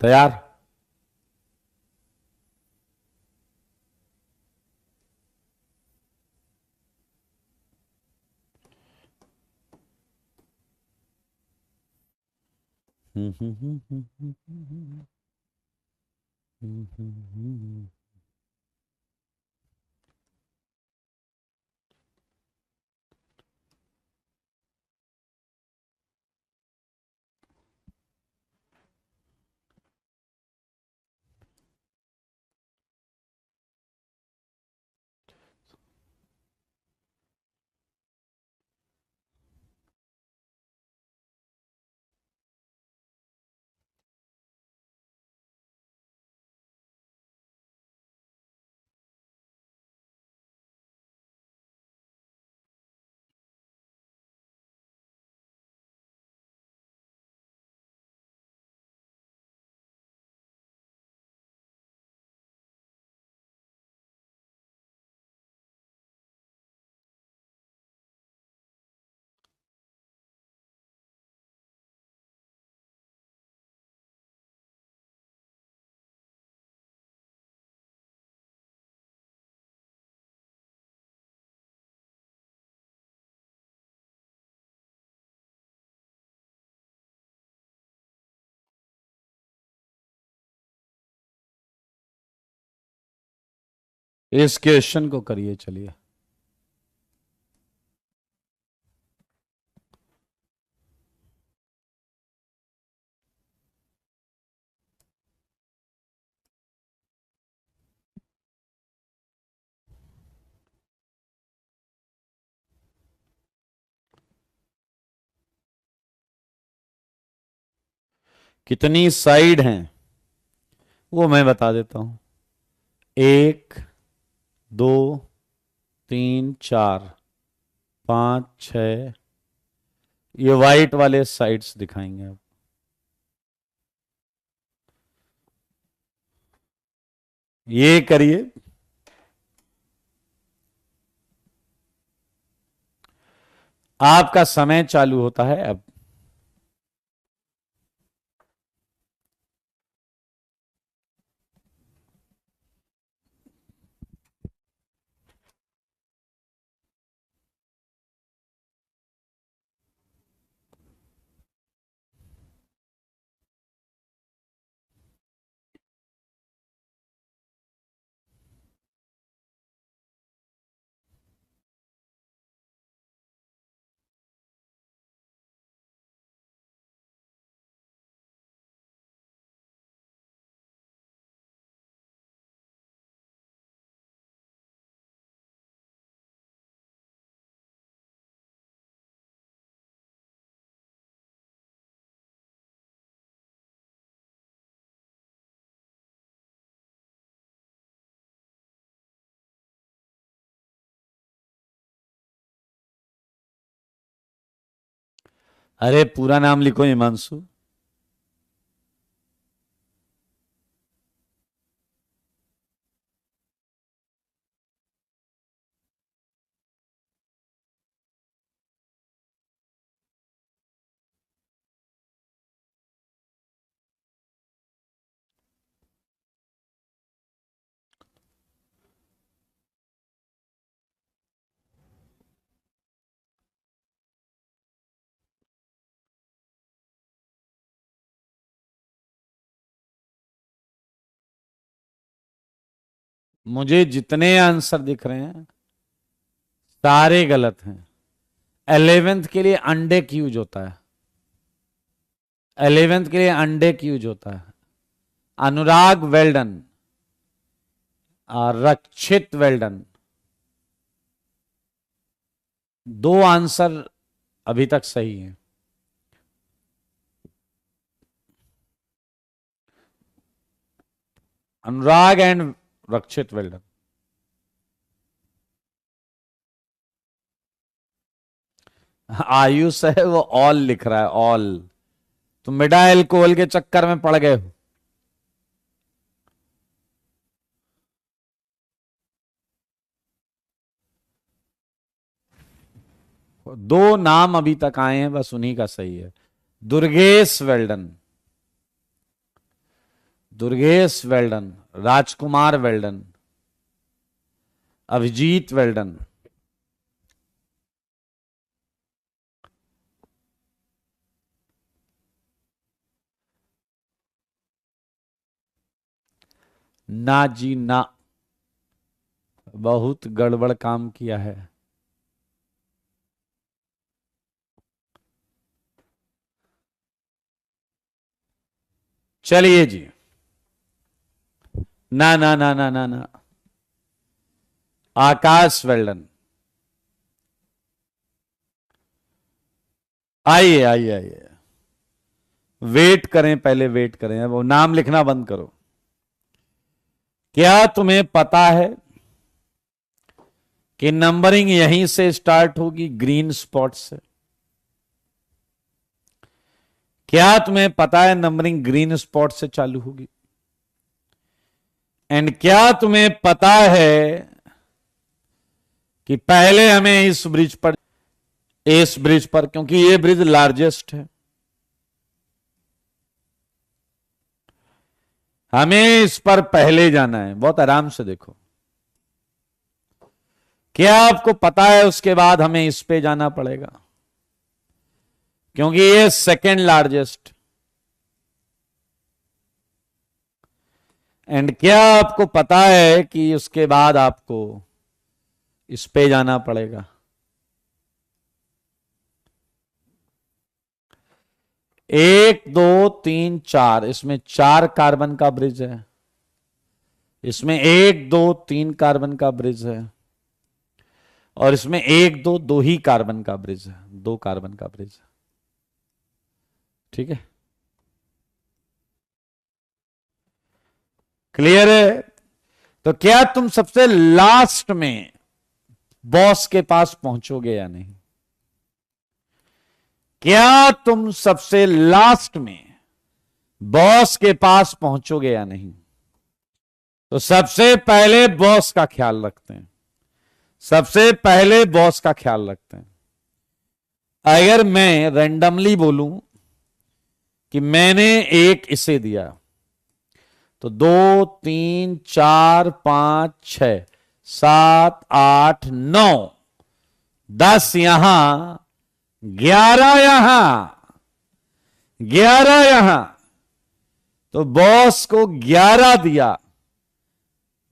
तैयार? इस क्वेश्चन को करिए। चलिए, कितनी साइड हैं वो मैं बता देता हूं। 1, 2, 3, 4, 5, 6। ये वाइट वाले साइड्स दिखाएंगे अब। ये करिए। आपका समय चालू होता है अब। अरे पूरा नाम लिखो हिमांशु। मुझे जितने आंसर दिख रहे हैं सारे गलत हैं। 11th के लिए अंडे की यूज होता है। 11th के लिए अंडे की यूज होता है। अनुराग वेल्डन और रक्षित वेल्डन। 2 आंसर अभी तक सही है। अनुराग एंड रक्षित वेल्डन। आयुष है वो ऑल लिख रहा है, ऑल। तुम मिडा एल्कोहल के चक्कर में पड़ गए हो। दो नाम अभी तक आए हैं, बस उन्हीं का सही है। दुर्गेश वेल्डन, दुर्गेश वेल्डन, राजकुमार वेल्डन, अभिजीत वेल्डन। ना जी ना, बहुत गड़बड़ काम किया है। चलिए जी। ना ना ना ना ना ना, आकाश वेल्डन। आइए आइए आइए, वेट करें, पहले वेट करें। वो नाम लिखना बंद करो। क्या तुम्हें पता है कि नंबरिंग यहीं से स्टार्ट होगी, ग्रीन स्पॉट से? क्या तुम्हें पता है नंबरिंग ग्रीन स्पॉट से चालू होगी? एंड क्या तुम्हें पता है कि पहले हमें इस ब्रिज पर, क्योंकि ये ब्रिज लार्जेस्ट है, हमें इस पर पहले जाना है। बहुत आराम से देखो। क्या आपको पता है उसके बाद हमें इस पे जाना पड़ेगा, क्योंकि ये सेकेंड लार्जेस्ट। एंड क्या आपको पता है कि उसके बाद आपको इस पे जाना पड़ेगा? एक दो तीन चार, इसमें 4 कार्बन का ब्रिज है, इसमें एक दो तीन कार्बन का ब्रिज है, और इसमें एक दो दो ही कार्बन का ब्रिज है, 2 कार्बन का ब्रिज है। ठीक है, क्लियर है? तो क्या तुम सबसे लास्ट में बॉस के पास पहुंचोगे या नहीं? क्या तुम सबसे लास्ट में बॉस के पास पहुंचोगे या नहीं? तो सबसे पहले बॉस का ख्याल रखते हैं, सबसे पहले बॉस का ख्याल रखते हैं। अगर मैं रैंडमली बोलूं कि मैंने एक इसे दिया, तो 2 3 4 5 6 7 8 9 10 यहां, 11 यहां, 11 यहां, तो बॉस को 11 दिया,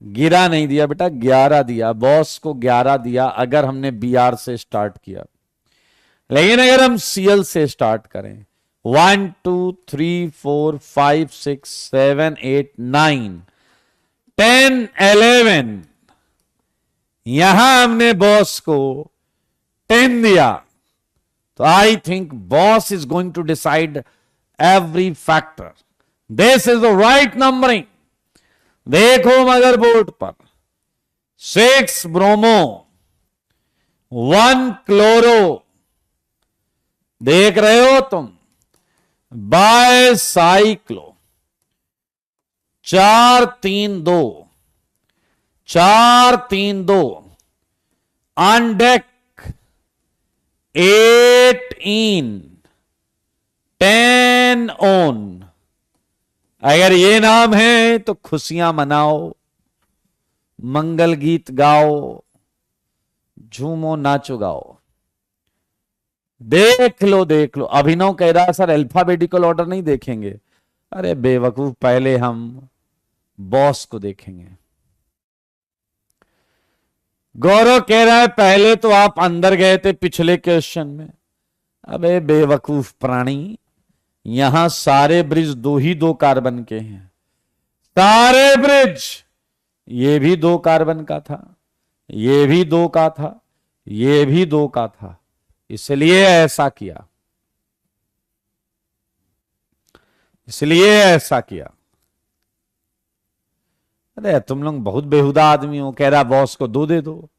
गिरा नहीं दिया बेटा, 11 दिया, बॉस को 11 दिया अगर हमने बीआर से स्टार्ट किया। लेकिन अगर हम सीएल से स्टार्ट करें, 1 2 3 4 5 6 7 8 9 10 11, यहां हमने बॉस को 10 दिया, तो I think boss is going to decide every factor. This is the right numbering. देखो मदरबोर्ड पर 6 ब्रोमो 1 क्लोरो, देख रहे हो तुम, bicyclo 4 3 2 4 3 2 undec 8 en 10 one. अगर ये नाम है तो खुशियां मनाओ, मंगल गीत गाओ, झूमो नाचो गाओ। देख लो देख लो, अभिनव कह रहा सर अल्फाबेटिकल ऑर्डर नहीं देखेंगे। अरे बेवकूफ, पहले हम बॉस को देखेंगे। गौरव कह रहा है पहले तो आप अंदर गए थे पिछले क्वेश्चन में। अबे बेवकूफ प्राणी, यहां सारे ब्रिज 2 ही 2 कार्बन के हैं, सारे ब्रिज। ये भी 2 कार्बन का था, ये भी 2 का था, ये भी 2 का था, इसलिए ऐसा किया, इसलिए ऐसा किया। अरे तुम लोग बहुत बेहुदा आदमी हो। कह रहा बॉस को 2 दे दो,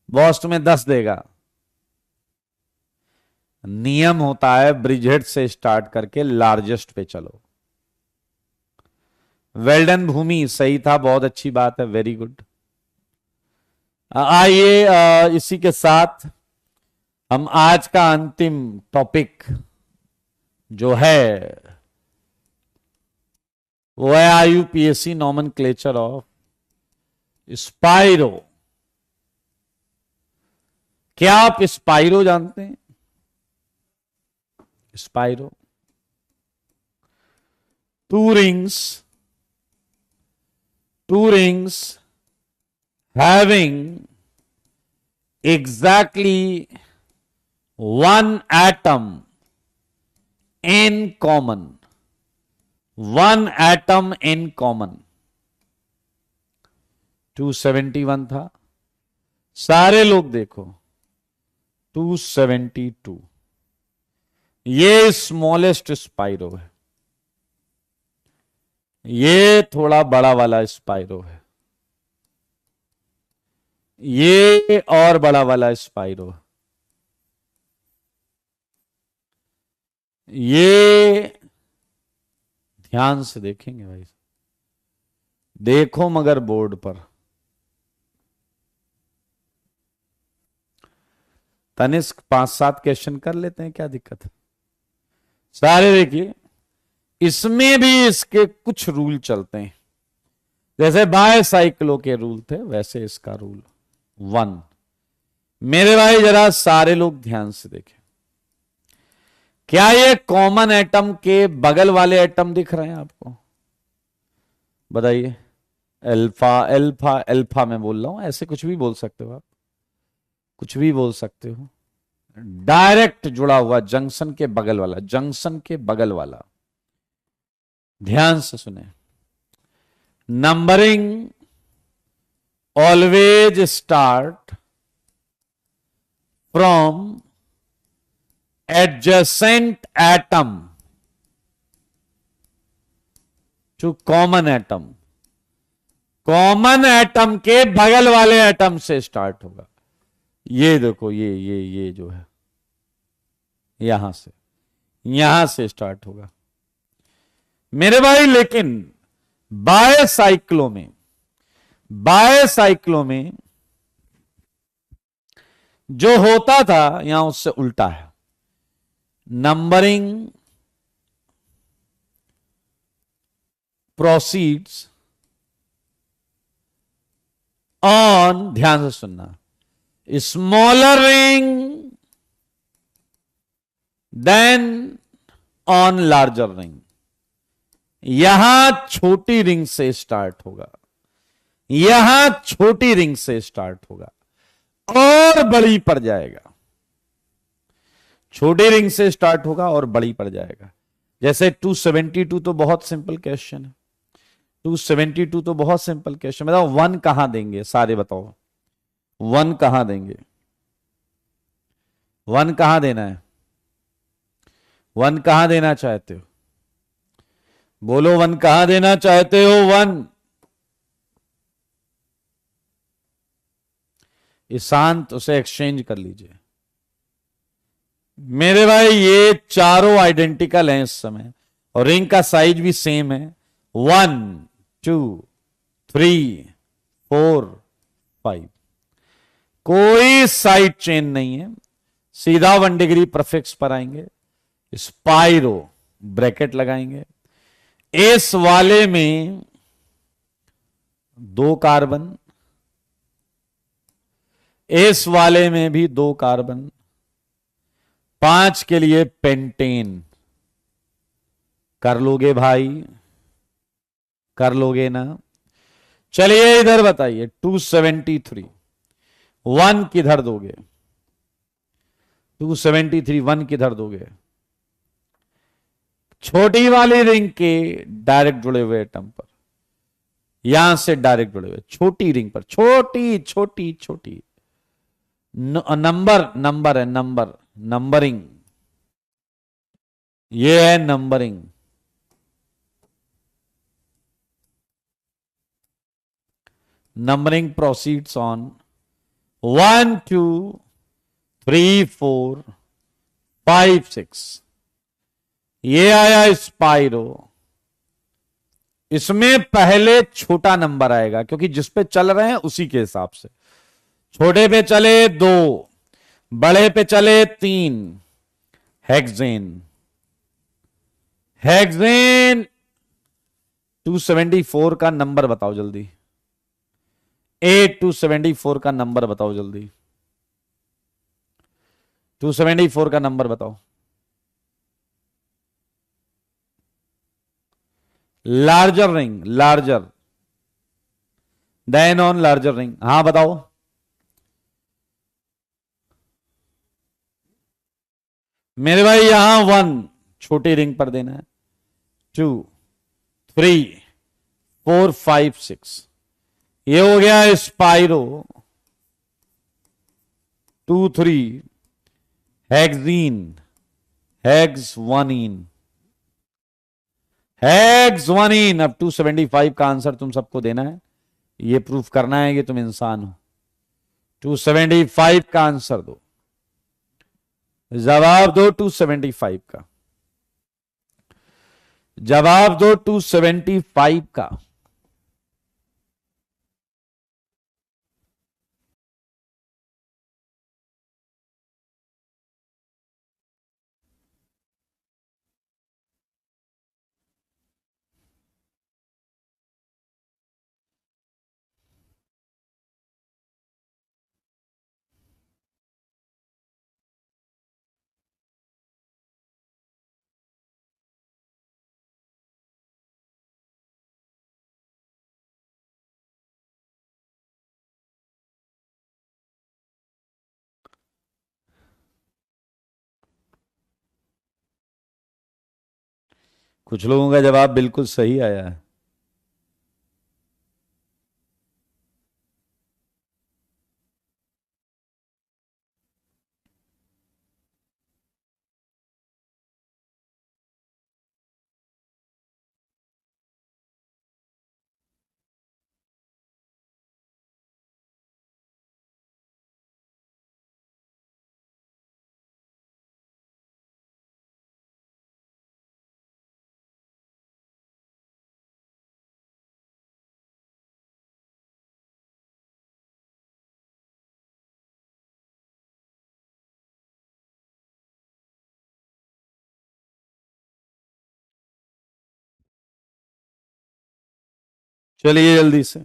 बॉस तुम्हें 10 देगा। नियम होता है ब्रिजहेड से स्टार्ट करके लार्जेस्ट पे चलो। वेल्डन भूमि सही था, बहुत अच्छी बात है, वेरी गुड। आइए इसी के साथ हम आज का अंतिम टॉपिक जो है वो है आईयूपीएसी नॉमेनक्लेचर ऑफ स्पाइरो। क्या आप स्पाइरो जानते हैं? Spiro 2 rings having exactly 1 atom in common, 1 atom in common। 271 था, सारे लोग देखो 272, ये स्मॉलेस्ट स्पाइरो है, ये थोड़ा बड़ा वाला स्पाइरो है, ये और बड़ा वाला स्पाइरो है, ये ध्यान से देखेंगे भाई, देखो मगर बोर्ड पर। तनिष्क 5-7 क्वेश्चन कर लेते हैं, क्या दिक्कत है? सारे देखिए, इसमें भी इसके कुछ रूल चलते हैं, जैसे बायसाइक्लो के रूल थे वैसे इसका रूल 1। मेरे भाई जरा सारे लोग ध्यान से देखें, क्या ये कॉमन एटम के बगल वाले एटम दिख रहे हैं आपको? बताइए। अल्फा, अल्फा, अल्फा मैं बोल रहा हूं, ऐसे कुछ भी बोल सकते हो आप, कुछ भी बोल सकते हो। डायरेक्ट जुड़ा हुआ, जंक्शन के बगल वाला, जंक्शन के बगल वाला। ध्यान से सुने। Numbering always start from adjacent atom to common atom. Common atom के बगल वाले एटम से स्टार्ट होगा। ये देखो, ये जो है, यहां से स्टार्ट होगा मेरे भाई। लेकिन बायसाइक्लो में जो होता था यहां उससे उल्टा है। नंबरिंग प्रोसीड्स ऑन, ध्यान से सुनना, smaller ring then on larger ring. यहां छोटी रिंग से स्टार्ट होगा, यहां छोटी रिंग से स्टार्ट होगा और बड़ी पड़ जाएगा। छोटी रिंग से स्टार्ट होगा और बड़ी पड़ जाएगा। जैसे 272 तो बहुत सिंपल क्वेश्चन है। 272 तो बहुत सिंपल क्वेश्चन। बताओ वन कहां देंगे, सारे बताओ, वन कहां देंगे? वन कहां देना है? वन कहां देना चाहते हो? बोलो, वन कहां देना चाहते हो? वन। ईशांत, उसे एक्सचेंज कर लीजिए। मेरे भाई ये चारों आइडेंटिकल हैं इस समय और रिंग का साइज भी सेम है। 1 2 3 4 5। कोई साइड चेन नहीं है। सीधा 1 डिग्री प्रफिक्स पर आएंगे, स्पाइरो ब्रैकेट लगाएंगे। इस वाले में 2 कार्बन, इस वाले में भी 2 कार्बन, 5 के लिए पेंटेन। कर लोगे भाई? कर लोगे ना? चलिए इधर बताइए, 273 वन किधर दोगे? 273 वन किधर दोगे? छोटी वाली रिंग के डायरेक्ट जुड़े हुए एटम पर, यहां से डायरेक्ट जुड़े हुए छोटी रिंग पर, छोटी छोटी छोटी। नंबर, नंबर है, नंबर, नंबरिंग, ये है नंबरिंग। Numbering proceeds on 1 2 3 4 5 6। ये आया स्पाइरो। इसमें पहले छोटा नंबर आएगा क्योंकि जिस पे चल रहे हैं उसी के हिसाब से। छोटे पे चले 2, बड़े पे चले 3। Hexane, hexane. 274 का नंबर बताओ जल्दी। 274 का नंबर बताओ जल्दी। 274 का नंबर बताओ। Larger ring, larger than on larger ring. हां बताओ। मेरे भाई यहां 1 छोटी रिंग पर देना है, 2 3 4 5 6। ये हो गया spiro. 2 3 hexene, hex one in, hex one in. अब 275 का आंसर तुम सबको देना है, ये प्रूफ करना है कि तुम इंसान हो। 275 का आंसर दो, जवाब दो 275 का, जवाब दो 275 का। कुछ लोगों का जवाब बिल्कुल सही आया है। चलिए जल्दी से।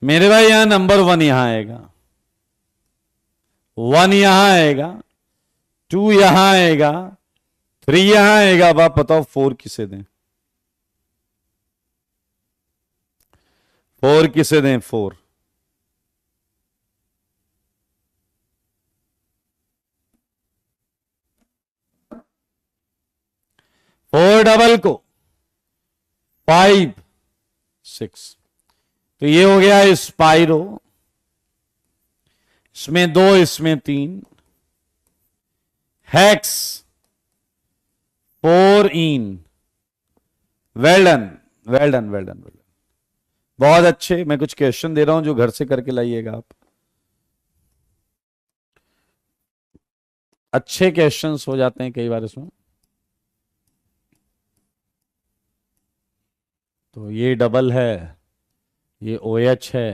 मेरे भाई यहां नंबर 1 यहां आएगा, 1 यहां आएगा, 2 यहां आएगा, 3 यहां आएगा। अब आप बताओ 4 किसे दें? 4 किसे दें? 4 4 डबल को 5 6, तो ये हो गया स्पाइरो। इसमें 2, इसमें 3, हेक्स 4 इन। Well done, well done, well done, well done, बहुत अच्छे। मैं कुछ क्वेश्चन दे रहा हूं जो घर से करके लाइएगा आप। अच्छे क्वेश्चंस हो जाते हैं कई बार इसमें। तो ये डबल है, ये OH है,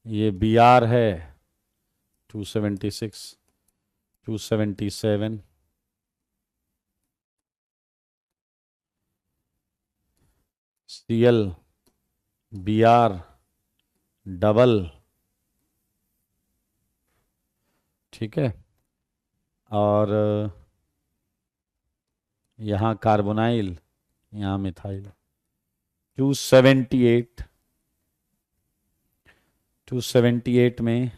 ये BR है, 276, 277, Cl BR डबल, ठीक है। और यहां कार्बोनाइल, यहां मिथाइल, 278, 278 में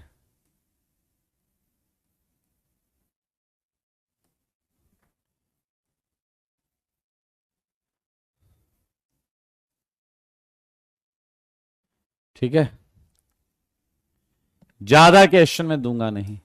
ठीक है। ज्यादा क्वेश्चन में दूंगा नहीं।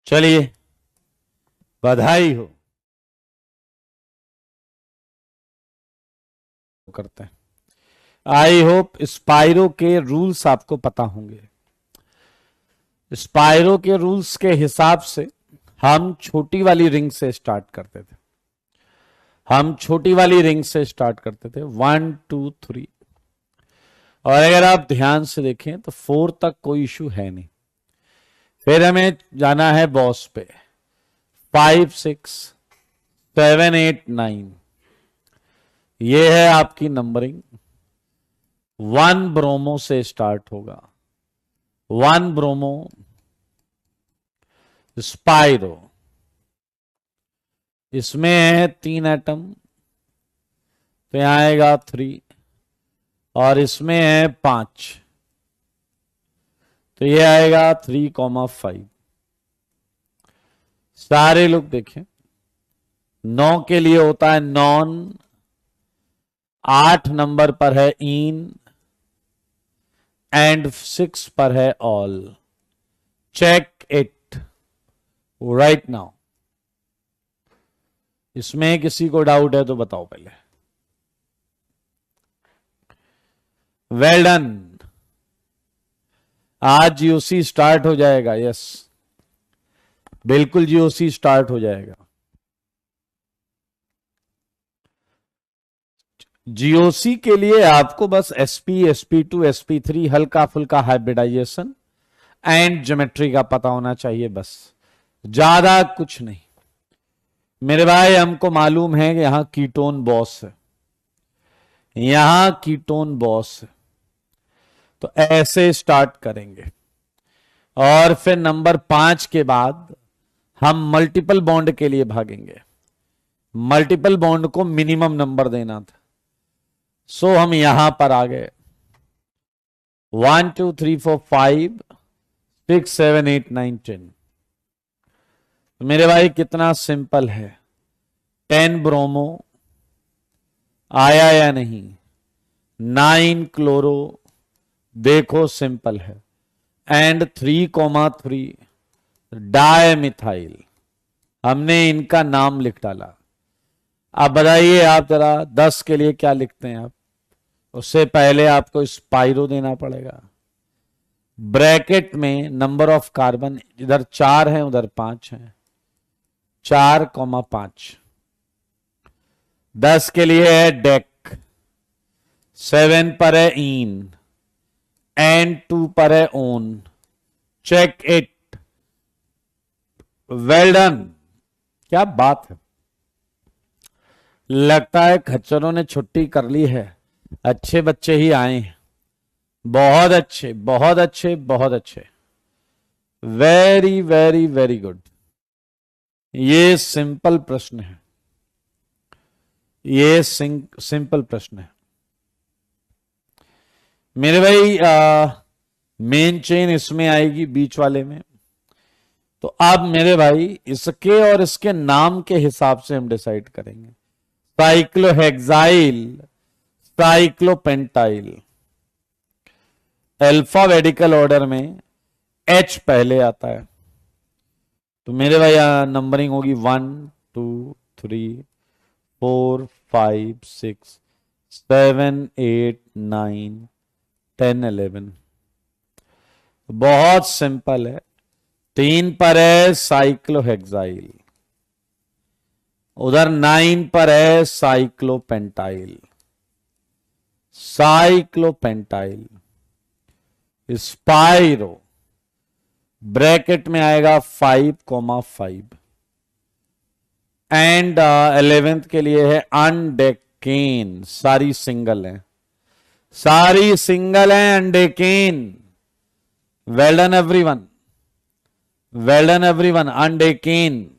चलिए, बधाई हो। करते हैं। आई होप स्पाइरो के रूल्स आपको पता होंगे। स्पाइरो के रूल्स के हिसाब से हम छोटी वाली रिंग से स्टार्ट करते थे। हम छोटी वाली रिंग से स्टार्ट करते थे, 1 2 3। और अगर आप ध्यान से देखें तो 4 तक कोई इशू है नहीं। फिर हमें जाना है बॉस पे, 5 6 7 8 9। ये है आपकी नंबरिंग। 1 ब्रोमो से स्टार्ट होगा, 1 ब्रोमो स्पाइरो। इसमें है 3 एटम, तो यहां आएगा 3। और इसमें है 5, तो ये आएगा 3,5। सारे लोग देखें, 9 के लिए होता है नॉन, 8 नंबर पर है इन, एंड 6 पर है all. Check it right now. इसमें किसी को डाउट है तो बताओ पहले। Well done. आज GOC स्टार्ट हो जाएगा। यस, बिल्कुल GOC स्टार्ट हो जाएगा। जीओसी के लिए आपको बस sp sp2 sp3 हल्का फुल्का हाइब्रिडाइजेशन एंड ज्योमेट्री का पता होना चाहिए, बस ज्यादा कुछ नहीं। मेरे भाई हमको मालूम है कि यहां कीटोन बॉस है, यहां कीटोन बॉस है, तो ऐसे स्टार्ट करेंगे और फिर नंबर 5 के बाद हम मल्टीपल बॉन्ड के लिए भागेंगे। मल्टीपल बॉन्ड को मिनिमम नंबर देना था, सो हम यहां पर आ गए 1 2 3 4 5 6 7 8 9 10। मेरे भाई कितना सिंपल है, 10 ब्रोमो आया या नहीं, 9 क्लोरो, देखो सिंपल है, एंड 3,3 डाई मिथाइल, हमने इनका नाम लिख डाला। अब बताइए आप जरा 10 के लिए क्या लिखते हैं आप, उससे पहले आपको स्पाइरो देना पड़ेगा। ब्रैकेट में नंबर ऑफ कार्बन इधर 4 है उधर 5 है, 4,5। 10 के लिए है डेक, 7 पर है इन, एंड 2 पर है one, check it, well done. क्या बात है, लगता है खच्चरों ने छुट्टी कर ली है, अच्छे बच्चे ही आए हैं, बहुत अच्छे बहुत अच्छे बहुत अच्छे, वेरी वेरी वेरी गुड। ये सिंपल प्रश्न है, ये सिंपल प्रश्न है मेरे भाई। मेन चेन इसमें आएगी बीच वाले में, तो अब मेरे भाई इसके और इसके नाम के हिसाब से हम डिसाइड करेंगे। साइक्लोहेक्साइल, साइक्लोपेंटाइल, अल्फाबेटिकल ऑर्डर में H पहले आता है, तो मेरे भाई नंबरिंग होगी 1 2 3 4 5 6 7 8 9 10 11। बहुत सिंपल है, 3 पर है साइक्लोहेक्साइल, उधर 9 पर है साइक्लोपेंटाइल, साइक्लोपेंटाइल, स्पाइरो, ब्रैकेट में आएगा 5,5, एंड 11th के लिए है अंडेकेन, सारी सिंगल है, सारी सिंगल है undecane. Well done everyone, well done everyone, undecane.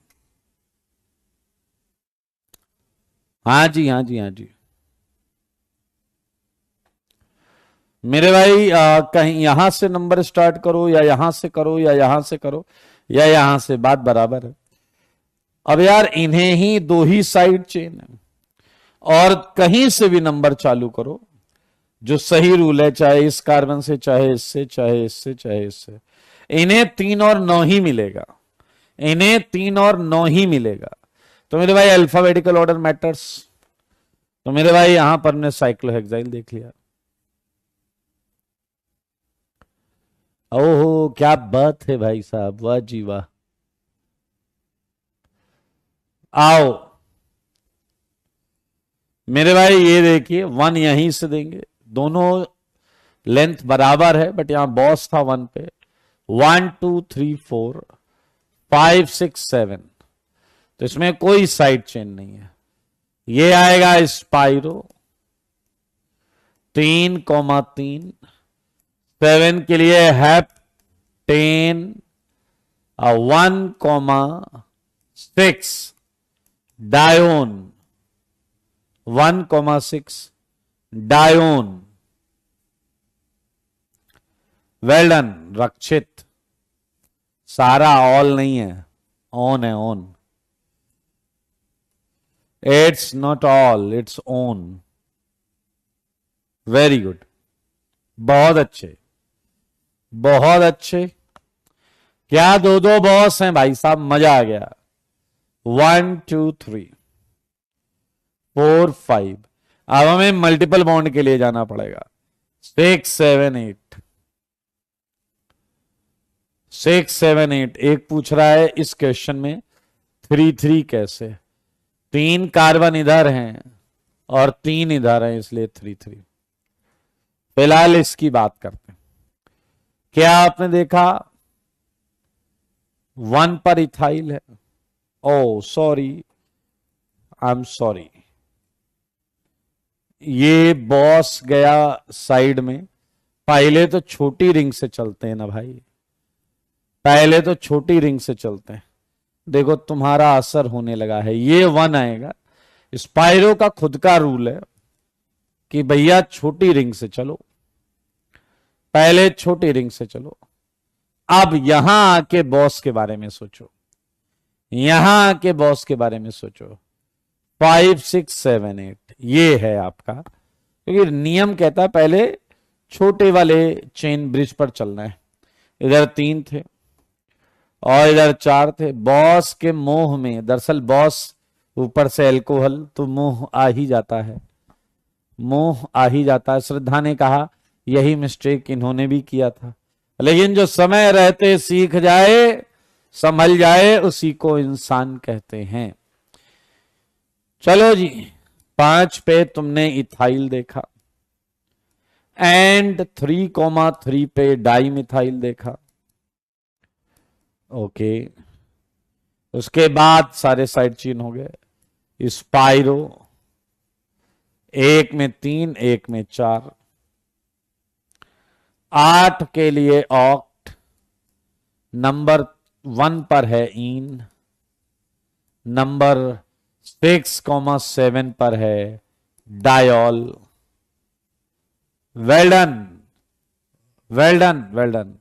हाँ जी हाँ जी हाँ जी मेरे भाई कहीं यहां से नंबर स्टार्ट करो या यहां से करो या यहां से करो या यहां से, बात बराबर है। अब यार इन्हें ही दो ही साइड चेन है, और कहीं से भी नंबर चालू करो, जो सही रूल है, चाहे इस कार्बन से चाहे इससे चाहे इससे चाहे इससे, इन्हें 3 और 9 ही मिलेगा, इन्हें 3 और 9 ही मिलेगा। तो मेरे भाई अल्फाबेटिकल ऑर्डर मैटर्स, तो मेरे भाई यहां पर ने साइक्लोहेक्साइल देख लिया। ओहो क्या बात है भाई साहब, वाह जी वाह। आओ मेरे भाई ये देखिए 1 यहीं से देंगे, दोनों लेंथ बराबर है, बट यहां बॉस था 1 पे। 1 2 3 4 5 6 7, तो इसमें कोई साइड चेन नहीं है। ये आएगा स्पाइरो 3,3, 7 के लिए हेप्टेन 1,6, डायोन 1,6, डायोन। वेल डन रक्षित, सारा ऑल नहीं है, ऑन है, on. It's not all, it's on. Very good, बहुत अच्छे बहुत अच्छे। क्या दो दो बॉस हैं भाई साहब, मजा आ गया। 1 2 3 4 5, अब हमें मल्टीपल बॉन्ड के लिए जाना पड़ेगा। 6 7 8, 6 7 8। एक पूछ रहा है इस क्वेश्चन में 3 3 कैसे, 3 कार्बन इधर हैं और 3 इधर है, इसलिए 3 3। फिलहाल इसकी बात करते हैं। क्या आपने देखा 1 पर इथाइल है? ओ सॉरी, आई एम सॉरी, ये बॉस गया साइड में। पहले तो छोटी रिंग से चलते हैं ना भाई, पहले तो छोटी रिंग से चलते हैं। देखो तुम्हारा असर होने लगा है, ये 1 आएगा। स्पाइरो का खुद का रूल है कि भैया छोटी रिंग से चलो, पहले छोटी रिंग से चलो। अब यहां आके बॉस के बारे में सोचो, यहां आके बॉस के बारे में सोचो। 5 6 7 8 ये है आपका, क्योंकि नियम कहता है पहले छोटे वाले चेन ब्रिज पर चलना है। इधर 3 थे और इधर 4 थे। बॉस के मोह में, दरअसल बॉस ऊपर से अल्कोहल, तो मोह आ ही जाता है, मोह आ ही जाता है। श्रद्धा ने कहा यही मिस्टेक इन्होंने भी किया था, लेकिन जो समय रहते सीख जाए, संभल जाए, उसी को इंसान कहते हैं। चलो जी, 5 पे तुमने इथाइल देखा एंड 3,3 पे डाई मिथाइल देखा। ओके, उसके बाद सारे साइड चेन हो गए। स्पाइरो 1 में 3, 1 में 4। 8 के लिए ऑक्ट, नंबर 1 पर है इन, नंबर 6,7 पर है diol. Well done, well done, well done.